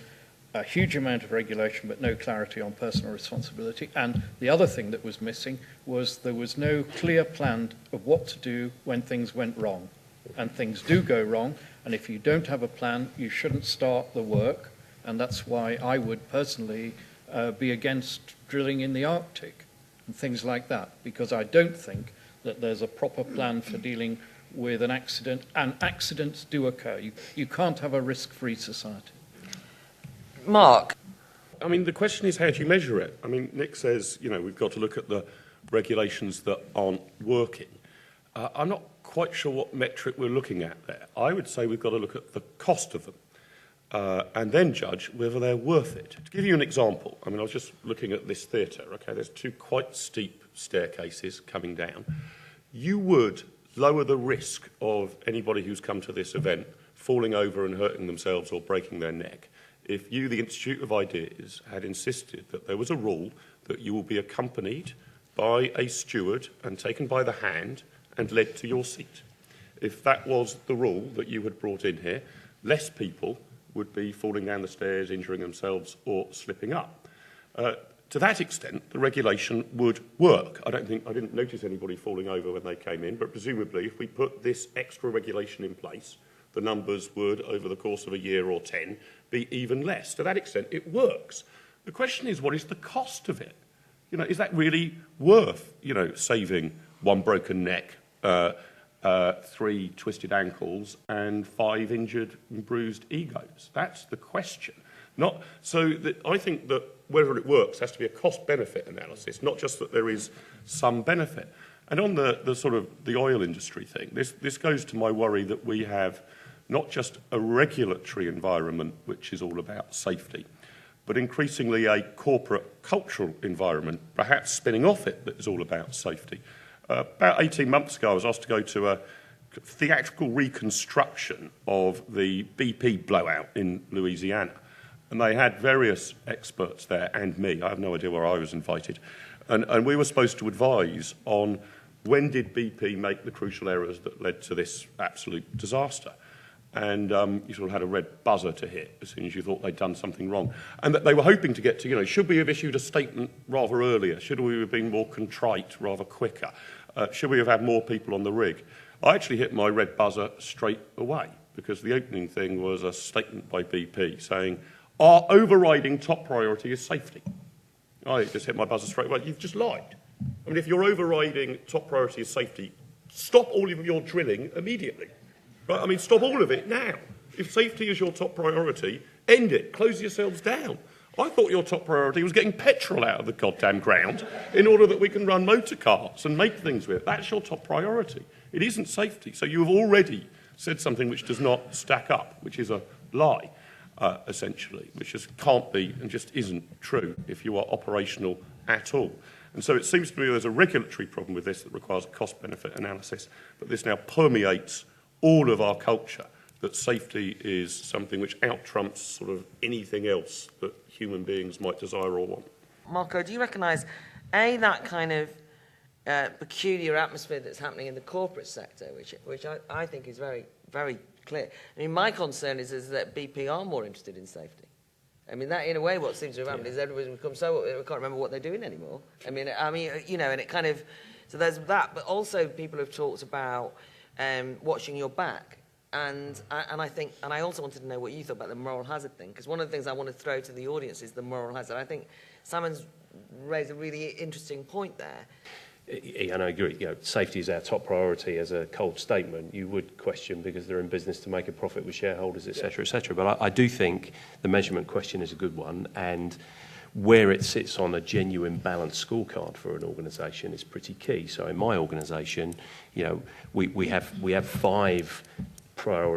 a huge amount of regulation but no clarity on personal responsibility. And the other thing that was missing was there was no clear plan of what to do when things went wrong. And things do go wrong, and if you don't have a plan, you shouldn't start the work. And that's why I would personally be against drilling in the Arctic and things like that, because I don't think that there's a proper plan for dealing with an accident, and accidents do occur. You can't have a risk-free society. Mark. I mean, the question is, how do you measure it? I mean, Nick says, we've got to look at the regulations that aren't working. I'm not quite sure what metric we're looking at there. I would say we've got to look at the cost of them and then judge whether they're worth it. To give you an example, I mean, I was just looking at this theatre, okay? There's two quite steep staircases coming down. You would lower the risk of anybody who's come to this event falling over and hurting themselves or breaking their neck if you, the Institute of Ideas, had insisted that there was a rule that you will be accompanied by a steward and taken by the hand and led to your seat. If that was the rule that you had brought in here, less people would be falling down the stairs, injuring themselves or slipping up. To that extent, the regulation would work. I didn't notice anybody falling over when they came in, but presumably if we put this extra regulation in place, the numbers would, over the course of a year or 10, be even less. To that extent, it works. The question is, what is the cost of it? Is that really worth, saving one broken neck, 3 twisted ankles, and 5 injured and bruised egos? That's the question. I think that whether it works has to be a cost-benefit analysis, not just that there is some benefit. And on the sort of the oil industry thing, this goes to my worry that we have not just a regulatory environment which is all about safety, but increasingly a corporate cultural environment, perhaps spinning off it, that is all about safety. About 18 months ago, I was asked to go to a theatrical reconstruction of the BP blowout in Louisiana. And they had various experts there and me. I have no idea where I was invited. And we were supposed to advise on when did BP make the crucial errors that led to this absolute disaster. and you sort of had a red buzzer to hit as soon as you thought they'd done something wrong. And that they were hoping to get to, should we have issued a statement rather earlier? Should we have been more contrite rather quicker? Should we have had more people on the rig? I actually hit my red buzzer straight away, because the opening thing was a statement by BP saying, our overriding top priority is safety. I just hit my buzzer straight away. You've just lied. I mean, if your overriding top priority is safety, stop all of your drilling immediately. Right? I mean, stop all of it now. If safety is your top priority, end it. Close yourselves down. I thought your top priority was getting petrol out of the goddamn ground in order that we can run motor carts and make things with it. That's your top priority. It isn't safety. So you have already said something which does not stack up, which is a lie, essentially, which just can't be and just isn't true if you are operational at all. And so it seems to me there's a regulatory problem with this that requires a cost-benefit analysis, but this now permeates all of our culture, that safety is something which out-trumps sort of anything else that human beings might desire or want. Marco, do you recognise, A, that kind of peculiar atmosphere that's happening in the corporate sector, which I think is very, very clear? I mean, my concern is that BP are more interested in safety. I mean, that in a way, what seems to have happened is everybody's become so, I can't remember what they're doing anymore. I mean, and it kind of, so there's that, but also people have talked about watching your back. And I think, and I also wanted to know what you thought about the moral hazard thing, because one of the things I want to throw to the audience is the moral hazard. I think Simon's raised a really interesting point there. And I agree, safety is our top priority as a cold statement. You would question because they're in business to make a profit with shareholders, etc., etc. But I do think the measurement question is a good one, and where it sits on a genuine balanced scorecard for an organisation is pretty key. So in my organisation, we have 5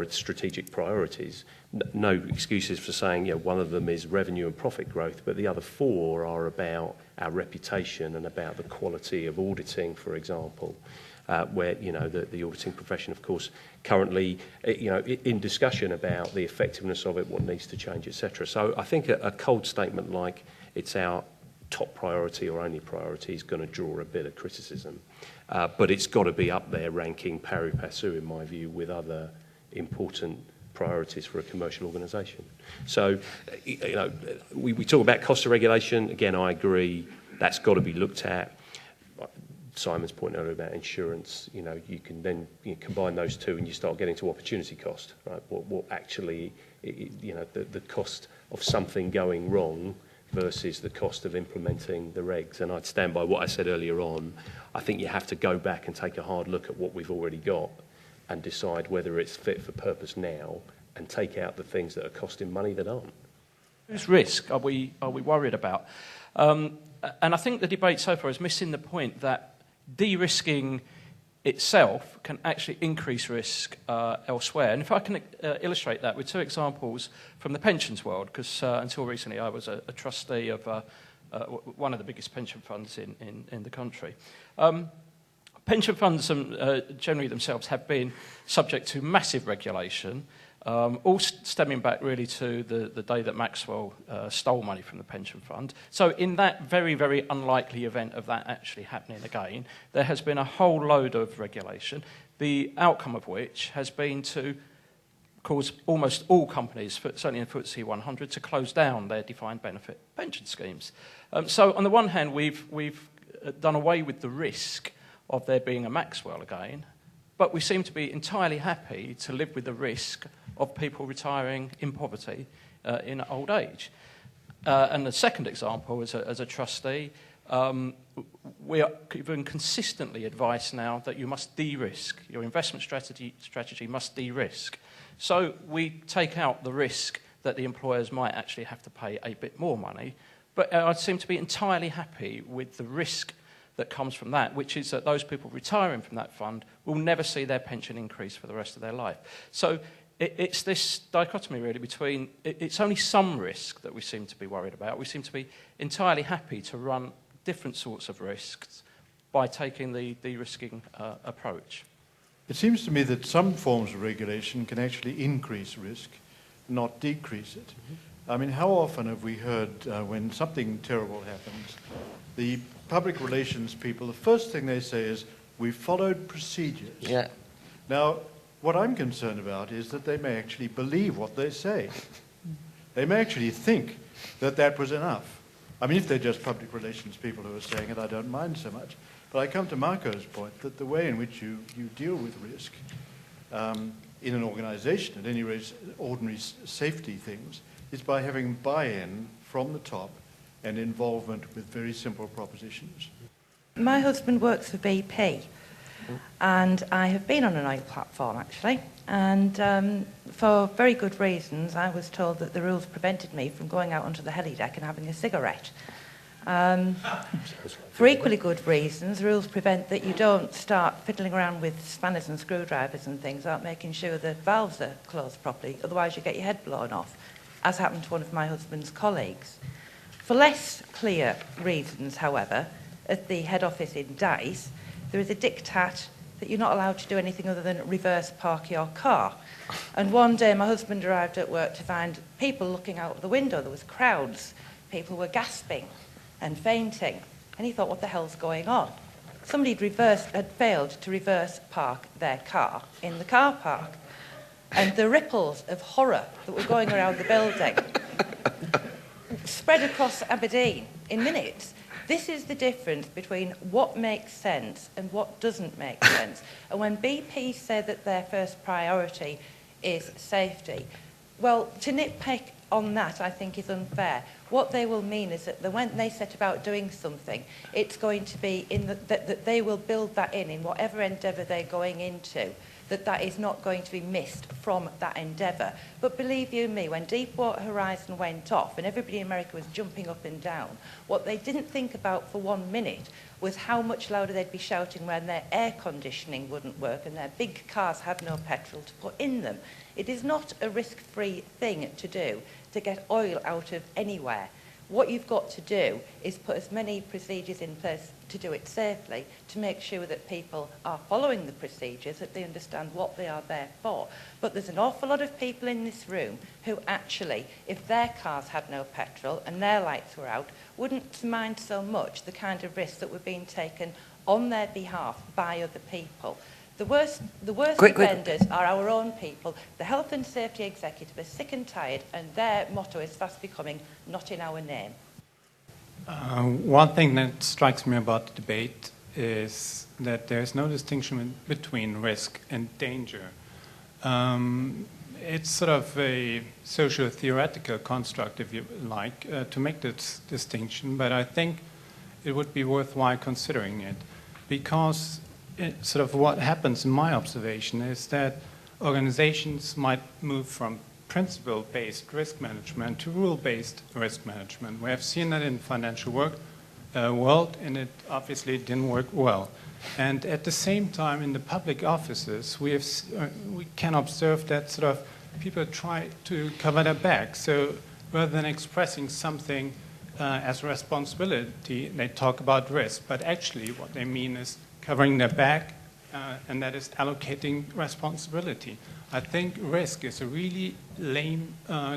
strategic priorities. No excuses for saying one of them is revenue and profit growth, but the other 4 are about our reputation and about the quality of auditing, for example, where the auditing profession, of course, currently in discussion about the effectiveness of it, what needs to change, etc. So I think a cold statement like it's our top priority or only priority is going to draw a bit of criticism, but it's got to be up there ranking pari passu, in my view, with other important priorities for a commercial organisation. So, we talk about cost of regulation. Again, I agree, that's got to be looked at. Simon's point earlier about insurance, you can then combine those two and you start getting to opportunity cost, right? What actually, the cost of something going wrong versus the cost of implementing the regs. And I'd stand by what I said earlier on. I think you have to go back and take a hard look at what we've already got and decide whether it's fit for purpose now and take out the things that are costing money that aren't. Whose risk are we worried about? And I think the debate so far is missing the point that de-risking itself can actually increase risk elsewhere. And if I can illustrate that with 2 examples from the pensions world, because until recently I was a trustee of one of the biggest pension funds in the country. Pension funds generally themselves have been subject to massive regulation, all stemming back really to the day that Maxwell stole money from the pension fund. So in that very, very unlikely event of that actually happening again, there has been a whole load of regulation, the outcome of which has been to cause almost all companies, certainly in FTSE 100, to close down their defined benefit pension schemes. So on the one hand, we've done away with the risk of there being a Maxwell again, but we seem to be entirely happy to live with the risk of people retiring in poverty in old age. And the second example, as a trustee, we are given consistently advice now that you must de-risk. Your investment strategy must de-risk. So we take out the risk that the employers might actually have to pay a bit more money, but I seem to be entirely happy with the risk that comes from that, which is that those people retiring from that fund will never see their pension increase for the rest of their life. So it's this dichotomy really between, it's only some risk that we seem to be worried about. We seem to be entirely happy to run different sorts of risks by taking the de-risking approach. It seems to me that some forms of regulation can actually increase risk, not decrease it. Mm-hmm. I mean, how often have we heard when something terrible happens, the public relations people, the first thing they say is, we followed procedures. Yeah. Now, What I'm concerned about is that they may actually believe what they say. They may actually think that that was enough. I mean, if they're just public relations people who are saying it, I don't mind so much. But I come to Marco's point that the way in which you deal with risk in an organization, at any rate, ordinary safety things, is by having buy-in from the top and involvement with very simple propositions. My husband works for BP, and I have been on an oil platform, actually, and for very good reasons, I was told that the rules prevented me from going out onto the helideck and having a cigarette. For equally good reasons, rules prevent that you don't start fiddling around with spanners and screwdrivers and things, out making sure the valves are closed properly, otherwise you get your head blown off, as happened to one of my husband's colleagues. For less clear reasons, however, at the head office in Dice, there is a diktat that you're not allowed to do anything other than reverse park your car. And one day my husband arrived at work to find people looking out of the window. There was crowds. People were gasping and fainting. And he thought, what the hell's going on? Somebody had failed to reverse park their car in the car park. And the ripples of horror that were going around the building spread across Aberdeen in minutes. This is the difference between what makes sense and what doesn't make sense. And when BP say that their first priority is safety, well, to nitpick on that, I think, is unfair. What they will mean is that when they set about doing something, it's going to be that they will build that in whatever endeavour they're going into, that is not going to be missed from that endeavour. But believe you me, when Deepwater Horizon went off and everybody in America was jumping up and down, what they didn't think about for 1 minute was how much louder they'd be shouting when their air conditioning wouldn't work and their big cars had no petrol to put in them. It is not a risk-free thing to do to get oil out of anywhere. What you've got to do is put as many procedures in place to do it safely, to make sure that people are following the procedures, that they understand what they are there for. But there's an awful lot of people in this room who actually, if their cars had no petrol and their lights were out, wouldn't mind so much the kind of risks that were being taken on their behalf by other people. The worst offenders are our own people. The Health and Safety Executive is sick and tired, and their motto is fast becoming, not in our name. One thing that strikes me about the debate is that there is no distinction between risk and danger. It's sort of a socio-theoretical construct, if you like, to make this distinction, but I think it would be worthwhile considering it, because sort of what happens in my observation is that organizations might move from principle-based risk management to rule-based risk management. We have seen that in financial world, and it obviously didn't work well. And at the same time, in the public offices, we can observe that sort of people try to cover their back. So rather than expressing something as a responsibility, they talk about risk. But actually, what they mean is covering their back, and that is allocating responsibility. I think risk is a really lame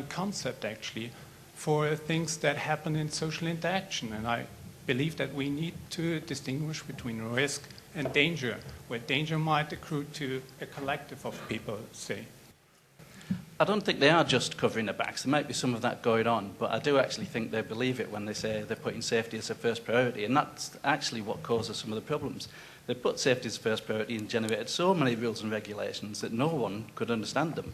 concept, actually, for things that happen in social interaction. And I believe that we need to distinguish between risk and danger, where danger might accrue to a collective of people, say. I don't think they are just covering their backs. There might be some of that going on, but I do actually think they believe it when they say they're putting safety as their first priority, and that's actually what causes some of the problems. They put safety as first priority and generated so many rules and regulations that no one could understand them,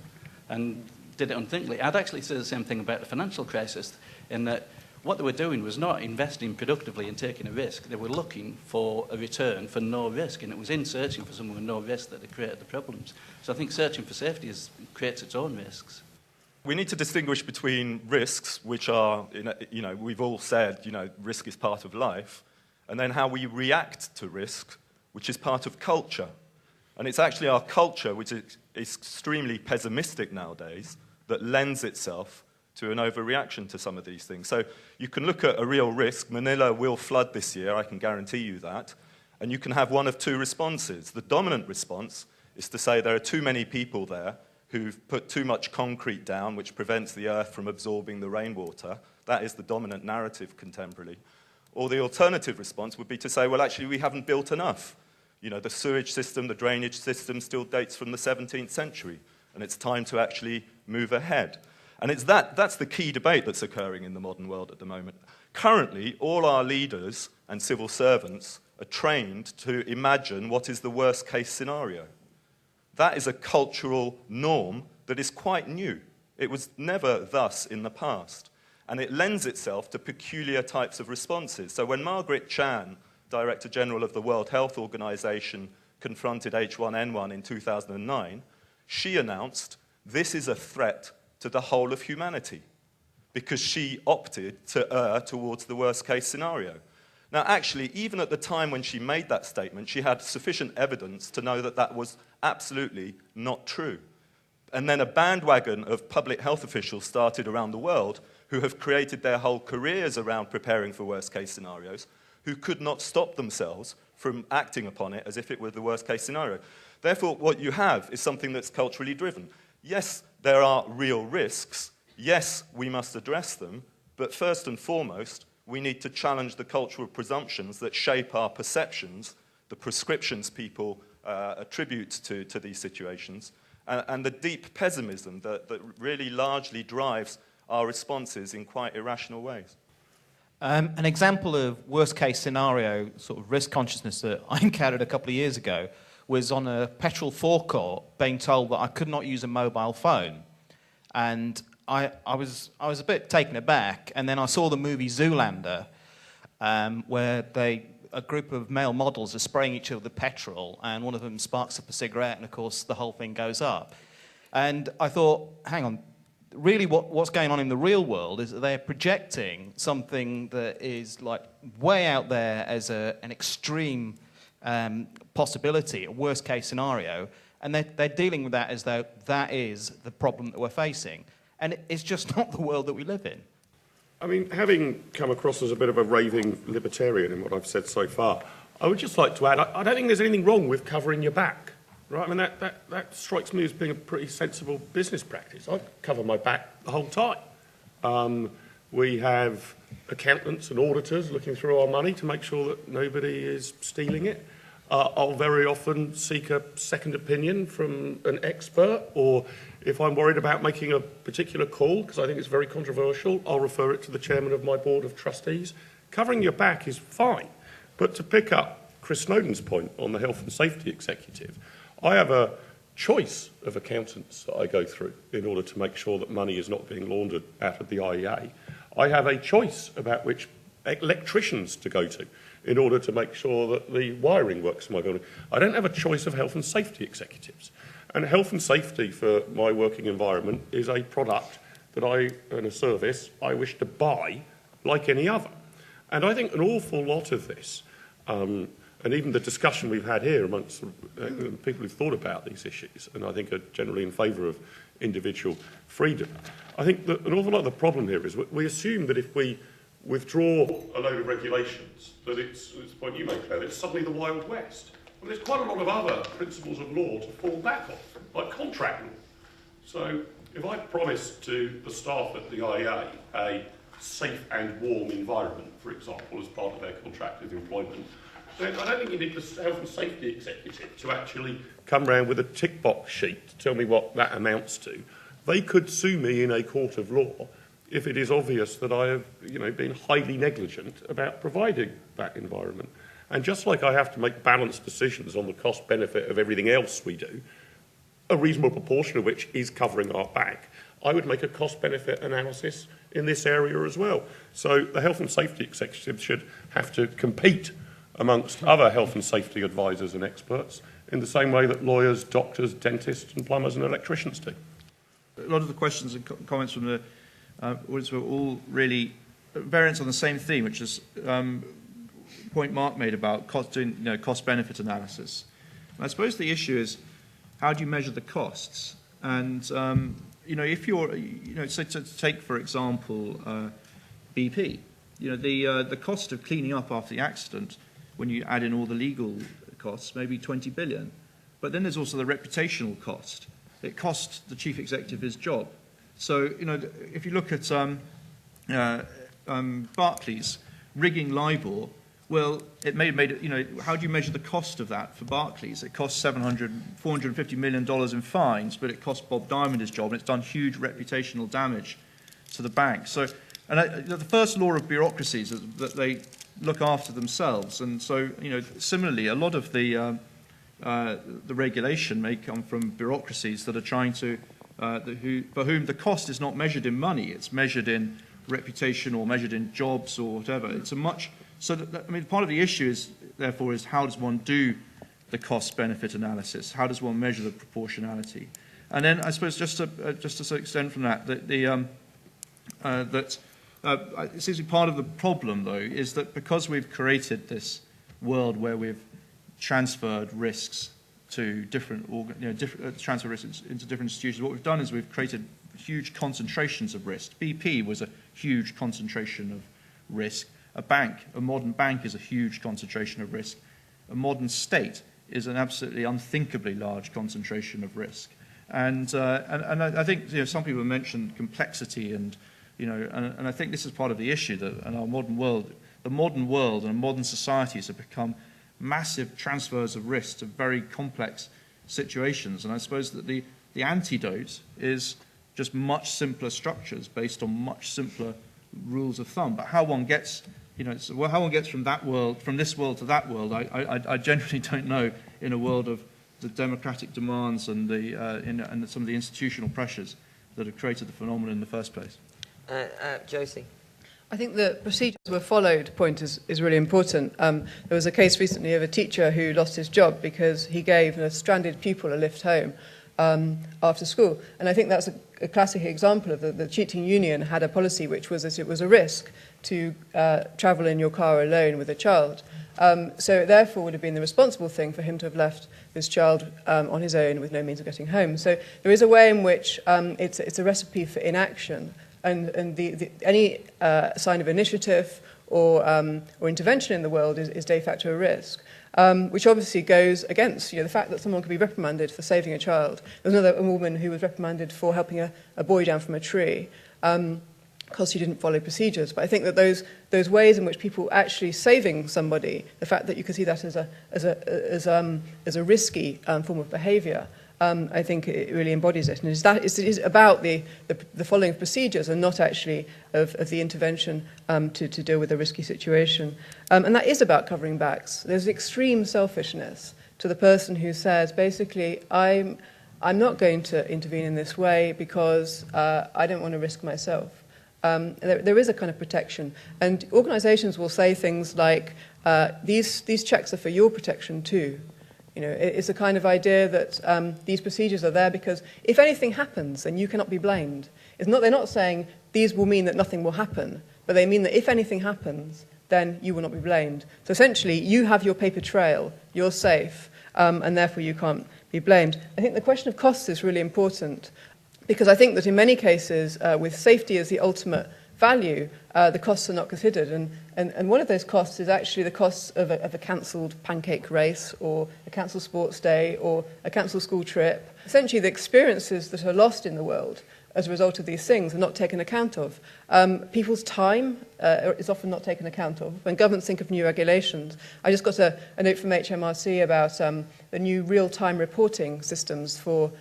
and did it unthinkingly. I'd actually say the same thing about the financial crisis, in that what they were doing was not investing productively and taking a risk. They were looking for a return for no risk, and it was in searching for someone with no risk that they created the problems. So I think searching for safety creates its own risks. We need to distinguish between risks, which are, we've all said, risk is part of life, and then how we react to risk, which is part of culture. And it's actually our culture, which is extremely pessimistic nowadays, that lends itself to an overreaction to some of these things. So you can look at a real risk. Manila will flood this year, I can guarantee you that. And you can have one of two responses. The dominant response is to say there are too many people there who've put too much concrete down, which prevents the earth from absorbing the rainwater. That is the dominant narrative contemporarily. Or the alternative response would be to say, well, actually, we haven't built enough. You know, the sewage system, the drainage system still dates from the 17th century, and it's time to actually move ahead. And that's the key debate that's occurring in the modern world at the moment. Currently, all our leaders and civil servants are trained to imagine what is the worst-case scenario. That is a cultural norm that is quite new. It was never thus in the past. And it lends itself to peculiar types of responses. So when Margaret Chan, Director General of the World Health Organization, confronted H1N1 in 2009, she announced, this is a threat to the whole of humanity, because she opted to err towards the worst-case scenario. Now, actually, even at the time when she made that statement, she had sufficient evidence to know that that was absolutely not true. And then a bandwagon of public health officials started around the world who have created their whole careers around preparing for worst-case scenarios, who could not stop themselves from acting upon it as if it were the worst-case scenario. Therefore, what you have is something that's culturally driven. Yes, there are real risks. Yes, we must address them. But first and foremost, we need to challenge the cultural presumptions that shape our perceptions, the prescriptions people attribute to these situations, and the deep pessimism that really largely drives our responses in quite irrational ways. An example of worst-case scenario sort of risk consciousness that I encountered a couple of years ago was on a petrol forecourt being told that I could not use a mobile phone. And I was a bit taken aback, and then I saw the movie Zoolander, where a group of male models are spraying each other with petrol, and one of them sparks up a cigarette, and of course the whole thing goes up. And I thought, hang on, really what's going on in the real world is that they're projecting something that is like way out there as an extreme possibility, a worst-case scenario, and they're dealing with that as though that is the problem that we're facing. And it's just not the world that we live in. I mean, having come across as a bit of a raving libertarian in what I've said so far, I would just like to add, I don't think there's anything wrong with covering your back, right? I mean, that strikes me as being a pretty sensible business practice. I cover my back the whole time. We have accountants and auditors looking through our money to make sure that nobody is stealing it. I'll very often seek a second opinion from an expert, or if I'm worried about making a particular call, because I think it's very controversial, I'll refer it to the chairman of my board of trustees. Covering your back is fine, but to pick up Chris Snowden's point on the health and safety executive, I have a choice of accountants that I go through in order to make sure that money is not being laundered out of the IEA. I have a choice about which electricians to go to in order to make sure that the wiring works in my building. I don't have a choice of health and safety executives. And health and safety for my working environment is a product that and a service I wish to buy like any other. And I think an awful lot of this, and even the discussion we've had here amongst people who've thought about these issues, and I think are generally in favour of individual freedom, I think that an awful lot of the problem here is we assume that if we withdraw a load of regulations, that it's the point you make, Claire, that it's suddenly the Wild West. Well, there's quite a lot of other principles of law to fall back on, like contract law. So if I promise to the staff at the IEA a safe and warm environment, for example, as part of their contract of employment, then I don't think you need the health and safety executive to actually come round with a tick box sheet to tell me what that amounts to. They could sue me in a court of law if it is obvious that I have, been highly negligent about providing that environment. And just like I have to make balanced decisions on the cost-benefit of everything else we do, a reasonable proportion of which is covering our back, I would make a cost-benefit analysis in this area as well. So the health and safety executives should have to compete amongst other health and safety advisors and experts in the same way that lawyers, doctors, dentists and plumbers and electricians do. A lot of the questions and comments from the audience were all really variants on the same theme, which is point Mark made about doing cost-benefit analysis. And I suppose the issue is, how do you measure the costs? And if you're, so to take for example BP, the cost of cleaning up after the accident, when you add in all the legal costs, maybe 20 billion. But then there's also the reputational cost. It costs the chief executive his job. So if you look at Barclays rigging LIBOR well, it made it, you know, how do you measure the cost of that for Barclays? It costs $450 million in fines, but it cost Bob Diamond his job, and it's done huge reputational damage to the bank. So, the first law of bureaucracies is that they look after themselves, and so, you know, similarly, a lot of the regulation may come from bureaucracies that are trying to, for whom the cost is not measured in money, it's measured in reputation or measured in jobs or whatever. It's a much, so that, I mean, part of the issue is, therefore, is how does one do the cost-benefit analysis? How does one measure the proportionality? And then, I suppose, just to extend from that, it seems to be part of the problem, though, is that because we've created this world where we've transferred risks to different transfer risks into different institutions, what we've done is we've created huge concentrations of risk. BP was a huge concentration of risk. A modern bank is a huge concentration of risk. A modern state is an absolutely unthinkably large concentration of risk. And I think, you know, some people mentioned complexity, and you know, and I think this is part of the issue that in our modern world, the modern world and modern societies have become massive transfers of risk to very complex situations. And I suppose that the antidote is just much simpler structures based on much simpler rules of thumb. But how one gets, you know, how one gets from that world, from this world to that world, I generally don't know, in a world of the democratic demands and and some of the institutional pressures that have created the phenomenon in the first place. Josie. I think the procedures were followed point is really important. There was a case recently of a teacher who lost his job because he gave a stranded pupil a lift home after school. And I think that's a classic example of the cheating union had a policy which was that it was a risk to travel in your car alone with a child. So it therefore would have been the responsible thing for him to have left this child on his own with no means of getting home. So there is a way in which it's a recipe for inaction. And any sign of initiative or intervention in the world is de facto a risk, which obviously goes against, you know, the fact that someone could be reprimanded for saving a child. There was another woman who was reprimanded for helping a boy down from a tree because she didn't follow procedures. But I think that those ways in which people actually saving somebody, the fact that you can see that as a risky form of behaviour, I think it really embodies it. And it is about the following of procedures and not actually of the intervention to deal with a risky situation. And that is about covering backs. There's extreme selfishness to the person who says, basically, I'm not going to intervene in this way because I don't want to risk myself. There is a kind of protection. And organisations will say things like, these checks are for your protection too. You know, it's a kind of idea that these procedures are there because if anything happens, then you cannot be blamed. They're not saying these will mean that nothing will happen, but they mean that if anything happens, then you will not be blamed. So essentially, you have your paper trail, you're safe, and therefore you can't be blamed. I think the question of costs is really important because I think that in many cases, with safety as the ultimate value, the costs are not considered. And one of those costs is actually the costs of a cancelled pancake race or a cancelled sports day or a cancelled school trip. Essentially, the experiences that are lost in the world as a result of these things are not taken account of. People's time is often not taken account of. When governments think of new regulations, I just got a note from HMRC about the new real-time reporting systems for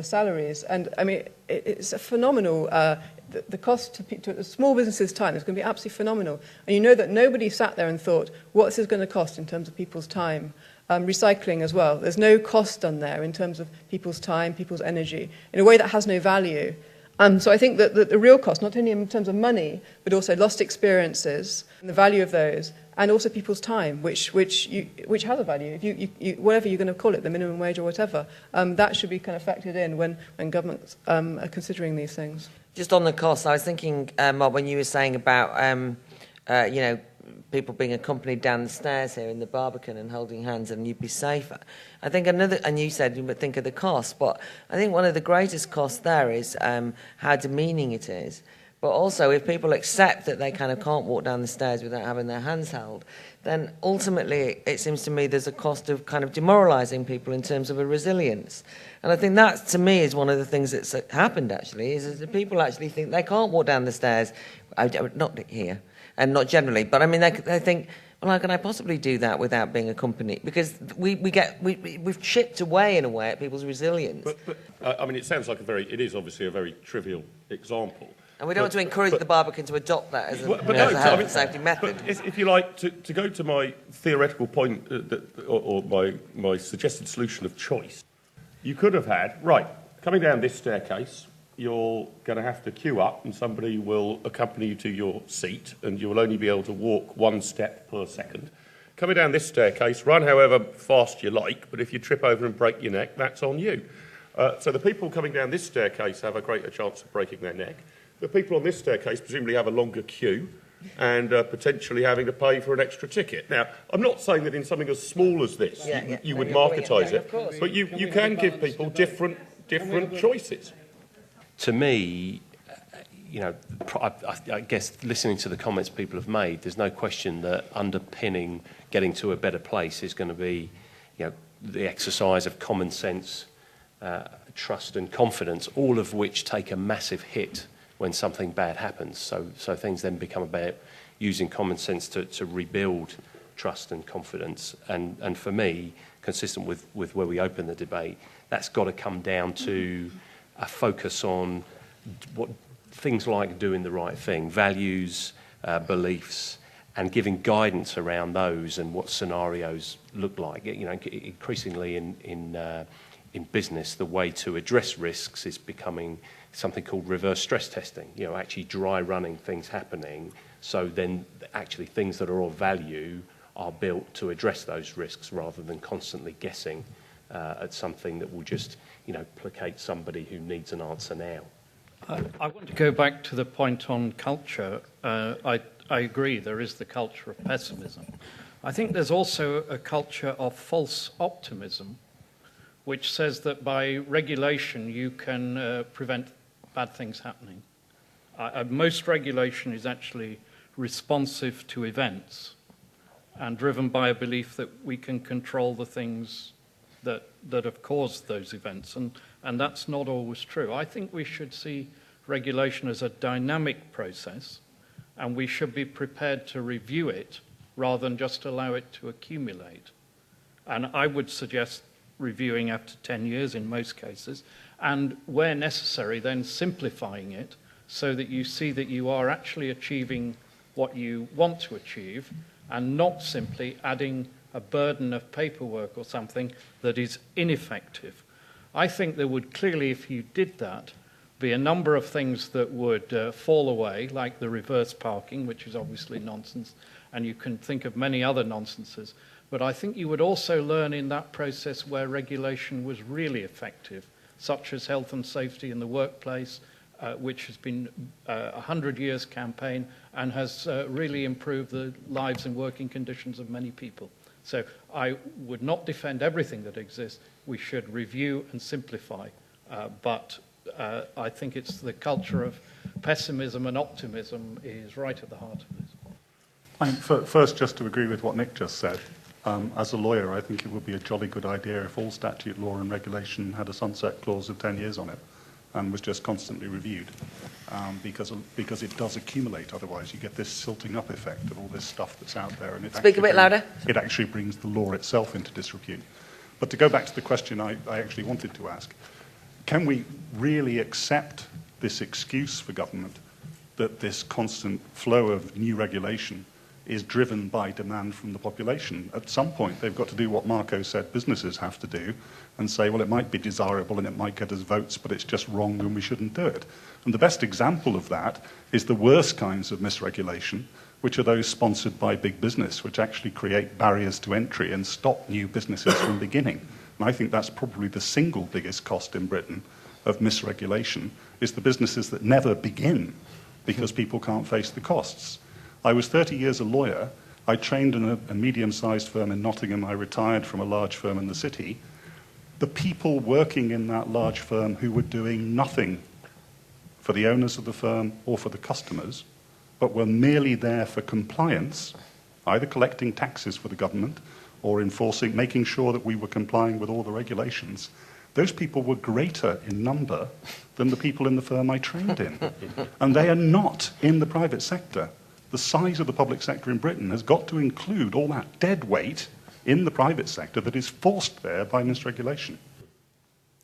salaries. And, I mean, it's a phenomenal... The cost to a small business's time is going to be absolutely phenomenal. And you know that nobody sat there and thought, what's this going to cost in terms of people's time? Recycling as well. There's no cost done there in terms of people's time, people's energy, in a way that has no value. So I think that the real cost, not only in terms of money, but also lost experiences, and the value of those, and also people's time, which has a value. If you whatever you're going to call it, the minimum wage or whatever, that should be kind of factored in when governments are considering these things. Just on the cost, I was thinking, Bob, when you were saying about, you know, people being accompanied down the stairs here in the Barbican and holding hands and you'd be safer. I think and you said you would think of the cost, but I think one of the greatest costs there is how demeaning it is. But also, if people accept that they kind of can't walk down the stairs without having their hands held, then ultimately it seems to me there's a cost of kind of demoralising people in terms of a resilience. And I think that, to me, is one of the things that's happened, actually, is that people actually think they can't walk down the stairs, not here, and not generally, but I mean, they think, well, how can I possibly do that without being a company? Because we've chipped away in a way at people's resilience. But I mean, it sounds like it is obviously a very trivial example. And we don't want to encourage the Barbican to adopt that as a health and safety method. But if you like, to go to my theoretical point, or my suggested solution of choice, you could have had, right, coming down this staircase, you're going to have to queue up and somebody will accompany you to your seat and you will only be able to walk 1 step per second. Coming down this staircase, run however fast you like, but if you trip over and break your neck, that's on you. So the people coming down this staircase have a greater chance of breaking their neck. The people on this staircase presumably have a longer queue and potentially having to pay for an extra ticket. Now, I'm not saying that in something as small as this you would marketise it, but you can give people different choices. To me, I guess listening to the comments people have made, there's no question that underpinning getting to a better place is going to be, the exercise of common sense, trust and confidence, all of which take a massive hit when something bad happens. So things then become about using common sense to rebuild trust and confidence. And for me, consistent with where we open the debate, that's got to come down to a focus on what things like doing the right thing, values, beliefs, and giving guidance around those and what scenarios look like. Increasingly in business, the way to address risks is becoming something called reverse stress testing. Actually dry running things happening, so then actually things that are of value are built to address those risks rather than constantly guessing at something that will just placate somebody who needs an answer now. I want to go back to the point on culture. I agree, there is the culture of pessimism. I think there's also a culture of false optimism, which says that by regulation you can prevent bad things happening. Most regulation is actually responsive to events and driven by a belief that we can control the things that have caused those events, and that's not always true. I think we should see regulation as a dynamic process, and we should be prepared to review it rather than just allow it to accumulate. And I would suggest reviewing after 10 years in most cases, and where necessary, then simplifying it so that you see that you are actually achieving what you want to achieve and not simply adding a burden of paperwork or something that is ineffective. I think there would clearly, if you did that, be a number of things that would fall away, like the reverse parking, which is obviously nonsense, and you can think of many other nonsenses. But I think you would also learn in that process where regulation was really effective, such as health and safety in the workplace, which has been a 100 years campaign and has really improved the lives and working conditions of many people. So I would not defend everything that exists. We should review and simplify. But I think it's the culture of pessimism and optimism is right at the heart of this. First, just to agree with what Nick just said, as a lawyer, I think it would be a jolly good idea if all statute, law and regulation had a sunset clause of 10 years on it and was just constantly reviewed, because it does accumulate. Otherwise, you get this silting up effect of all this stuff that's out there. And Speak a bit louder. It actually brings the law itself into disrepute. But to go back to the question I actually wanted to ask, can we really accept this excuse for government that this constant flow of new regulation is driven by demand from the population? At some point, they've got to do what Marco said businesses have to do and say, well, it might be desirable and it might get us votes, but it's just wrong and we shouldn't do it. And the best example of that is the worst kinds of misregulation, which are those sponsored by big business, which actually create barriers to entry and stop new businesses from beginning. And I think that's probably the single biggest cost in Britain of misregulation, is the businesses that never begin because people can't face the costs. I was 30 years a lawyer. I trained in a medium-sized firm in Nottingham. I retired from a large firm in the city. The people working in that large firm who were doing nothing for the owners of the firm or for the customers, but were merely there for compliance, either collecting taxes for the government or enforcing, making sure that we were complying with all the regulations, those people were greater in number than the people in the firm I trained in. And they are not in the private sector. the size of the public sector in Britain has got to include all that dead weight in the private sector that is forced there by misregulation.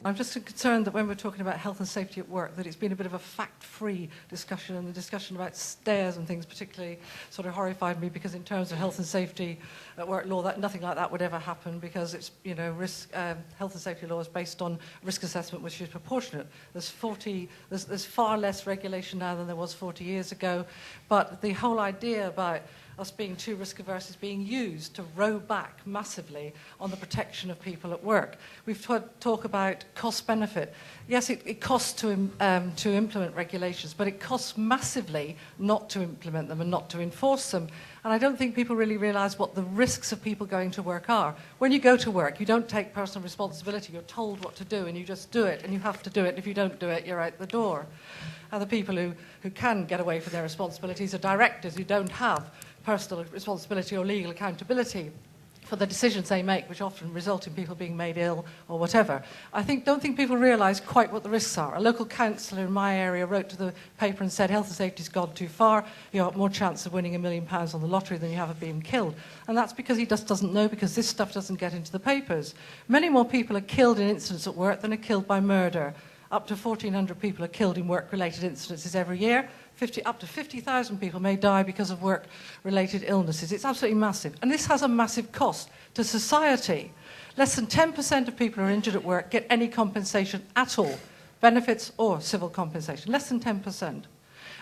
I'm just concerned that when we're talking about health and safety at work, that it's been a bit of a fact-free discussion, and the discussion about stairs and things particularly sort of horrified me, because in terms of health and safety at work law, that nothing like that would ever happen, because it's, you know, health and safety law is based on risk assessment, which is proportionate. There's far less regulation now than there was 40 years ago, but the whole idea about us being too risk-averse is being used to row back massively on the protection of people at work. We've talked about cost-benefit. Yes, it costs to implement regulations, but it costs massively not to implement them and not to enforce them. And I don't think people really realise what the risks of people going to work are. When you go to work, you don't take personal responsibility. You're told what to do, and you just do it, and you have to do it. And if you don't do it, you're out the door. And the people who can get away from their responsibilities are directors who don't have personal responsibility or legal accountability for the decisions they make, which often result in people being made ill or whatever. Don't think people realise quite what the risks are. A local councillor in my area wrote to the paper and said, health and safety's gone too far, you have more chance of winning £1 million on the lottery than you have of being killed. And that's because he just doesn't know, because this stuff doesn't get into the papers. Many more people are killed in incidents at work than are killed by murder. Up to 1,400 people are killed in work-related incidences every year. Up to 50,000 people may die because of work-related illnesses. It's absolutely massive. And this has a massive cost to society. Less than 10% of people who are injured at work get any compensation at all, benefits or civil compensation. Less than 10%.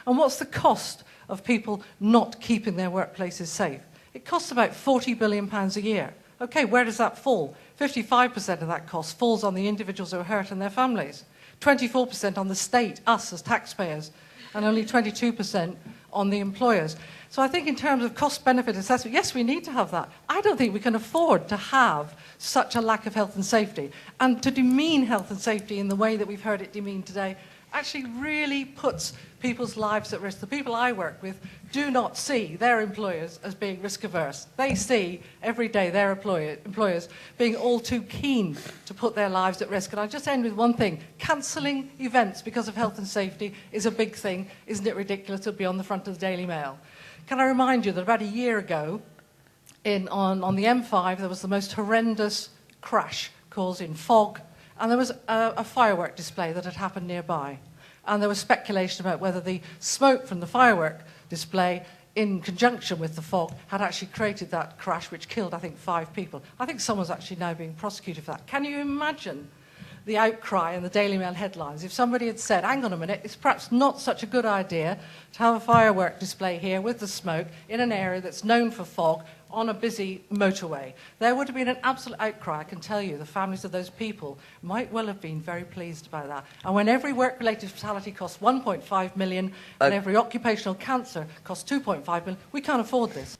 And what's the cost of people not keeping their workplaces safe? It costs about £40 billion a year. Okay, where does that fall? 55% of that cost falls on the individuals who are hurt and their families. 24% on the state, us as taxpayers, and only 22% on the employers. So I think in terms of cost-benefit assessment, yes, we need to have that. I don't think we can afford to have such a lack of health and safety. And to demean health and safety in the way that we've heard it demeaned today actually really puts people's lives at risk. The people I work with do not see their employers as being risk-averse. They see every day their employers being all too keen to put their lives at risk. And I'll just end with one thing. Cancelling events because of health and safety is a big thing. Isn't it ridiculous? It'll be on the front of the Daily Mail. Can I remind you that about a year ago, on the M5, there was the most horrendous crash caused in fog, and there was a firework display that had happened nearby. And there was speculation about whether the smoke from the firework display, in conjunction with the fog, had actually created that crash, which killed, I think, 5 people. I think someone's actually now being prosecuted for that. Can you imagine the outcry in the Daily Mail headlines if somebody had said, hang on a minute, it's perhaps not such a good idea to have a firework display here with the smoke in an area that's known for fog on a busy motorway? There would have been an absolute outcry. I can tell you the families of those people might well have been very pleased about that. And when every work-related fatality costs 1.5 million and every occupational cancer costs 2.5 million, we can't afford this.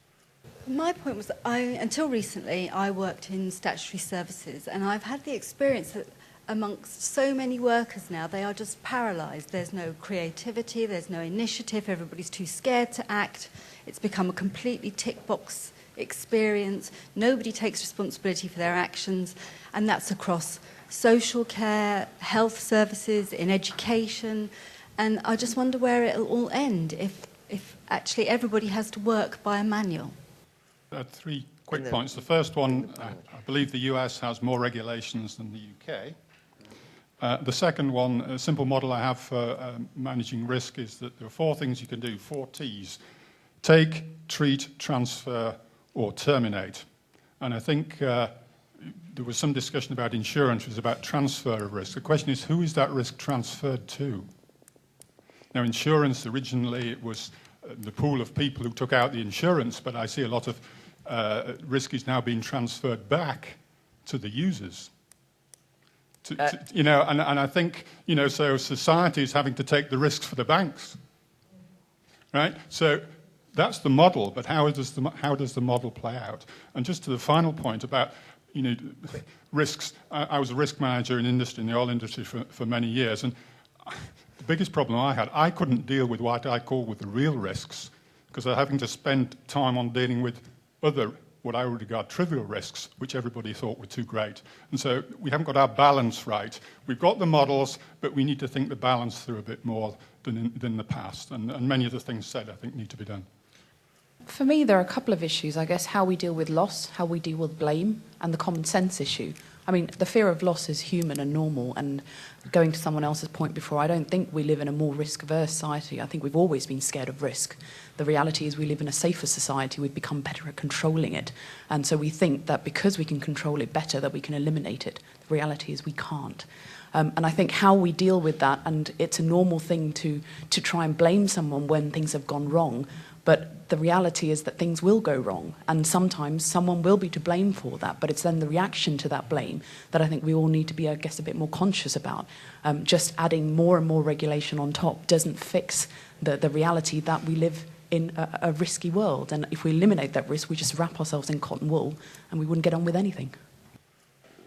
My point was that until recently, I worked in statutory services, and I've had the experience that amongst so many workers now, they are just paralysed. There's no creativity, there's no initiative, everybody's too scared to act. It's become a completely tick-box experience. Nobody takes responsibility for their actions, and that's across social care, health services, in education. And I just wonder where it'll all end if actually everybody has to work by a manual. 3 quick points. The first one, I believe the US has more regulations than the UK. The second one, a simple model I have for managing risk is that there are 4 things you can do, 4 T's. Take, treat, transfer, or terminate. And I think there was some discussion about insurance, which was about transfer of risk. The question is, who is that risk transferred to? Now, insurance, originally it was the pool of people who took out the insurance, but I see a lot of risk is now being transferred back to the users. And I think, so society is having to take the risks for the banks, right? So that's the model, but how does the model play out? And just to the final point about, risks. I was a risk manager in industry, in the oil industry for many years, and the biggest problem I had, I couldn't deal with what I call with the real risks, because I'm having to spend time on dealing with other, what I would regard trivial risks, which everybody thought were too great. And so we haven't got our balance right. We've got the models, but we need to think the balance through a bit more than in the past. And many of the things said, I think, need to be done. For me, there are a couple of issues. I guess how we deal with loss, how we deal with blame, and the common sense issue. I mean, the fear of loss is human and normal, and going to someone else's point before, I don't think we live in a more risk-averse society. I think we've always been scared of risk. The reality is we live in a safer society. We've become better at controlling it. And so we think that because we can control it better, that we can eliminate it. The reality is we can't. And I think how we deal with that, and it's a normal thing to try and blame someone when things have gone wrong, but the reality is that things will go wrong, and sometimes someone will be to blame for that, but it's then the reaction to that blame that I think we all need to be, I guess, a bit more conscious about. Just adding more and more regulation on top doesn't fix the reality that we live in a risky world, and if we eliminate that risk, we just wrap ourselves in cotton wool, and we wouldn't get on with anything.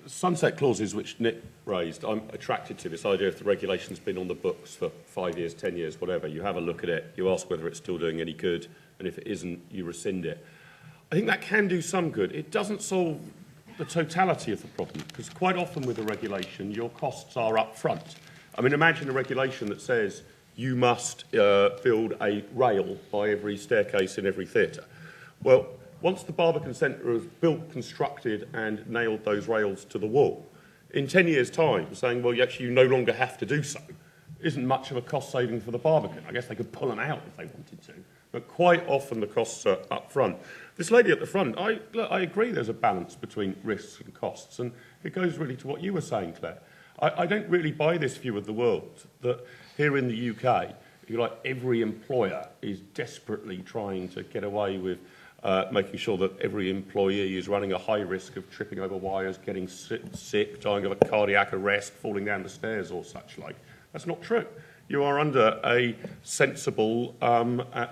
Sunset clauses, which Nick raised, I'm attracted to this idea if the regulation's been on the books for 5 years, 10 years, whatever, you have a look at it, you ask whether it's still doing any good, and if it isn't, you rescind it. I think that can do some good. It doesn't solve the totality of the problem, because quite often with a regulation, your costs are up front. I mean, imagine a regulation that says you must build a rail by every staircase in every theatre. Well, once the Barbican Centre has built, constructed and nailed those rails to the wall, in 10 years' time, saying, well, actually, you no longer have to do so, isn't much of a cost saving for the Barbican. I guess they could pull them out if they wanted to, but quite often the costs are up front. This lady at the front, I agree there's a balance between risks and costs, and it goes really to what you were saying, Claire. I don't really buy this view of the world, that here in the UK, if you like, every employer is desperately trying to get away with making sure that every employee is running a high risk of tripping over wires, getting sick, dying of a cardiac arrest, falling down the stairs or such like. That's not true. You are under a sensible,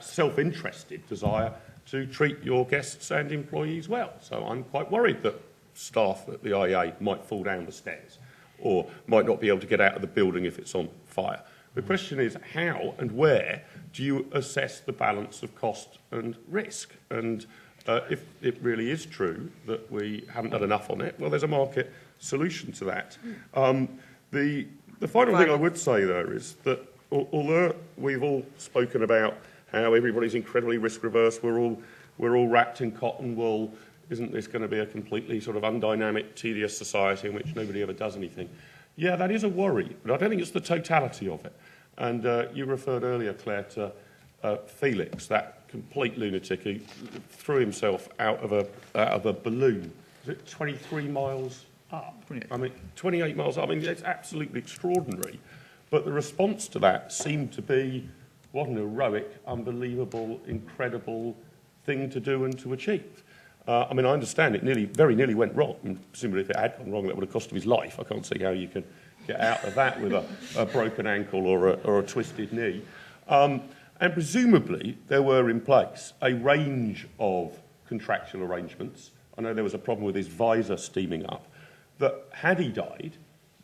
self-interested desire to treat your guests and employees well. So I'm quite worried that staff at the IEA might fall down the stairs or might not be able to get out of the building if it's on fire. The question is, how and where do you assess the balance of cost and risk? And if it really is true that we haven't done enough on it, well, there's a market solution to that. The final thing I would say, though, is that although we've all spoken about how everybody's incredibly risk-averse, we're all wrapped in cotton wool, isn't this going to be a completely sort of undynamic, tedious society in which nobody ever does anything? Yeah, that is a worry, but I don't think it's the totality of it. And you referred earlier, Claire, to Felix, that complete lunatic who threw himself out of a balloon. Was it 23 miles up? 28. I mean, 28 miles up. I mean, it's absolutely extraordinary. But the response to that seemed to be, what an heroic, unbelievable, incredible thing to do and to achieve. I mean, I understand it very nearly went wrong. And presumably, if it had gone wrong, that would have cost him his life. I can't see how you can get out of that with a broken ankle or a twisted knee. And presumably, there were in place a range of contractual arrangements. I know there was a problem with his visor steaming up. That had he died,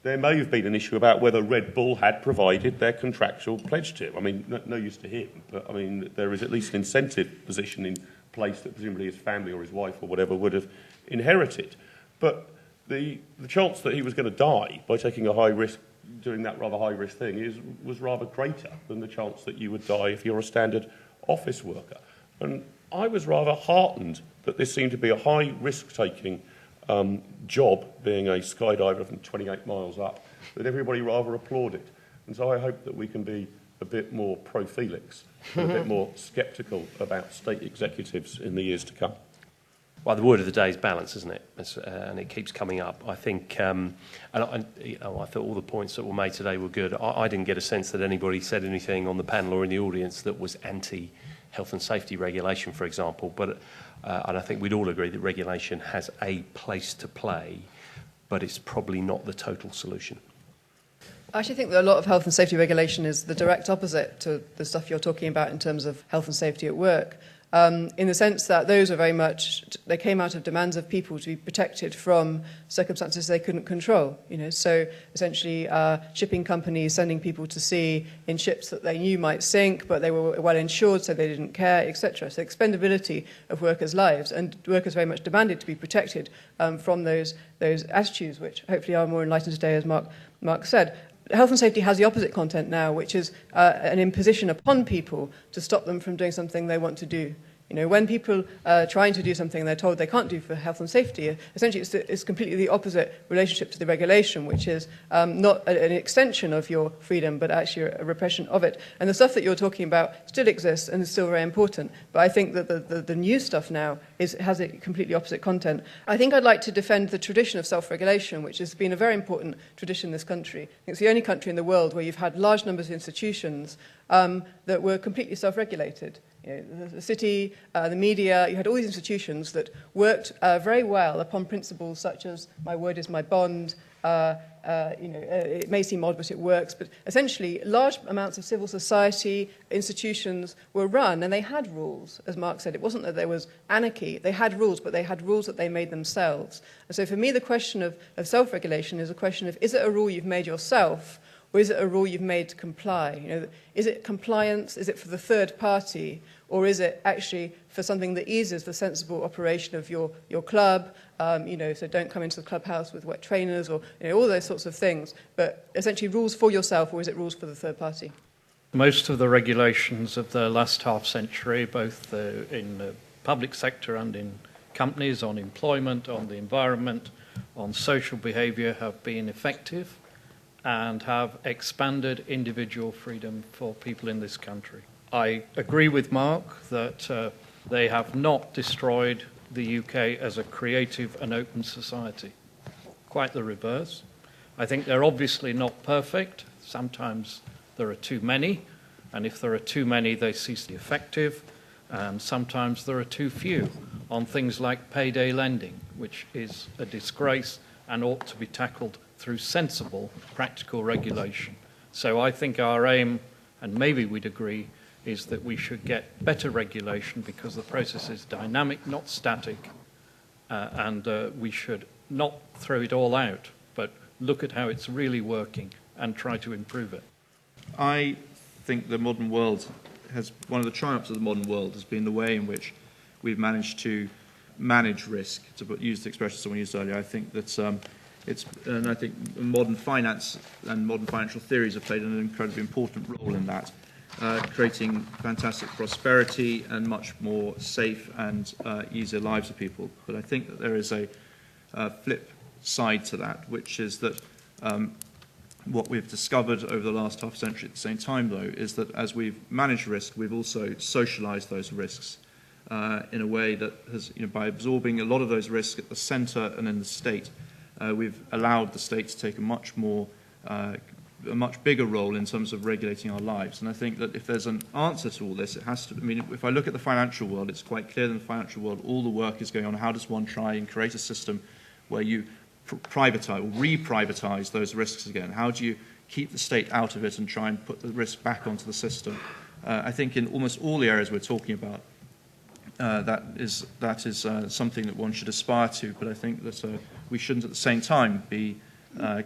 there may have been an issue about whether Red Bull had provided their contractual pledge to him. I mean, no use to him, but I mean, there is at least an incentive position in place that presumably his family or his wife or whatever would have inherited. But the chance that he was going to die by taking a high risk, doing that rather high risk thing, was rather greater than the chance that you would die if you're a standard office worker. And I was rather heartened that this seemed to be a high risk taking job, being a skydiver from 28 miles up, that everybody rather applauded. And so I hope that we can be a bit more pro-Felix and a bit more sceptical about state executives in the years to come. Well, the word of the day is balance, isn't it? And it keeps coming up. I think, I thought all the points that were made today were good. I didn't get a sense that anybody said anything on the panel or in the audience that was anti-health and safety regulation, for example. But and I think we'd all agree that regulation has a place to play, but it's probably not the total solution. I actually think that a lot of health and safety regulation is the direct opposite to the stuff you're talking about in terms of health and safety at work. In the sense that those are very much, they came out of demands of people to be protected from circumstances they couldn't control. So essentially shipping companies sending people to sea in ships that they knew might sink, but they were well insured, so they didn't care, etc. So expendability of workers' lives, and workers very much demanded to be protected from those attitudes, which hopefully are more enlightened today, as Mark said. Health and safety has the opposite content now, which is an imposition upon people to stop them from doing something they want to do. You know, when people are trying to do something they're told they can't do for health and safety, essentially it's completely the opposite relationship to the regulation, which is not an extension of your freedom, but actually a repression of it. And the stuff that you're talking about still exists and is still very important. But I think that the new stuff now has a completely opposite content. I think I'd like to defend the tradition of self-regulation, which has been a very important tradition in this country. I think it's the only country in the world where you've had large numbers of institutions that were completely self-regulated. You know, the city, the media, you had all these institutions that worked very well upon principles such as my word is my bond. It may seem odd, but it works. But essentially, large amounts of civil society institutions were run, and they had rules, as Mark said. It wasn't that there was anarchy. They had rules, but they had rules that they made themselves. And so for me, the question of self-regulation is a question of, is it a rule you've made yourself, or is it a rule you've made to comply? You know, is it compliance? Is it for the third party? Or is it actually for something that eases the sensible operation of your club? So don't come into the clubhouse with wet trainers, or all those sorts of things. But essentially rules for yourself, or is it rules for the third party? Most of the regulations of the last half century, both in the public sector and in companies, on employment, on the environment, on social behaviour, have been effective and have expanded individual freedom for people in this country. I agree with Mark that they have not destroyed the UK as a creative and open society. Quite the reverse. I think they're obviously not perfect. Sometimes there are too many, and if there are too many, they cease to be effective. And sometimes there are too few on things like payday lending, which is a disgrace and ought to be tackled through sensible, practical regulation. So I think our aim, and maybe we'd agree, is that we should get better regulation because the process is dynamic, not static, and we should not throw it all out, but look at how it's really working and try to improve it. I think the modern world one of the triumphs of the modern world has been the way in which we've managed to manage risk, to use the expression someone used earlier. I think that and I think modern finance and modern financial theories have played an incredibly important role in that, creating fantastic prosperity and much more safe and easier lives for people. But I think that there is a flip side to that, which is that what we've discovered over the last half century at the same time, though, is that as we've managed risk, we've also socialised those risks in a way that has, by absorbing a lot of those risks at the centre and in the state, we've allowed the state to take a much bigger role in terms of regulating our lives. And I think that if there's an answer to all this, it has to, if I look at the financial world, it's quite clear in the financial world all the work is going on. How does one try and create a system where you privatize or re-privatize those risks again? How do you keep the state out of it and try and put the risk back onto the system? I think in almost all the areas we're talking about, that is something that one should aspire to, but I think that we shouldn't at the same time be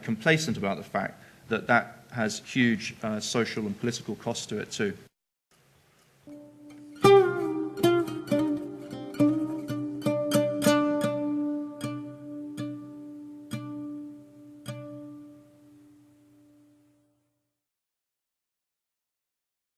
complacent about the fact that that has huge social and political costs to it too.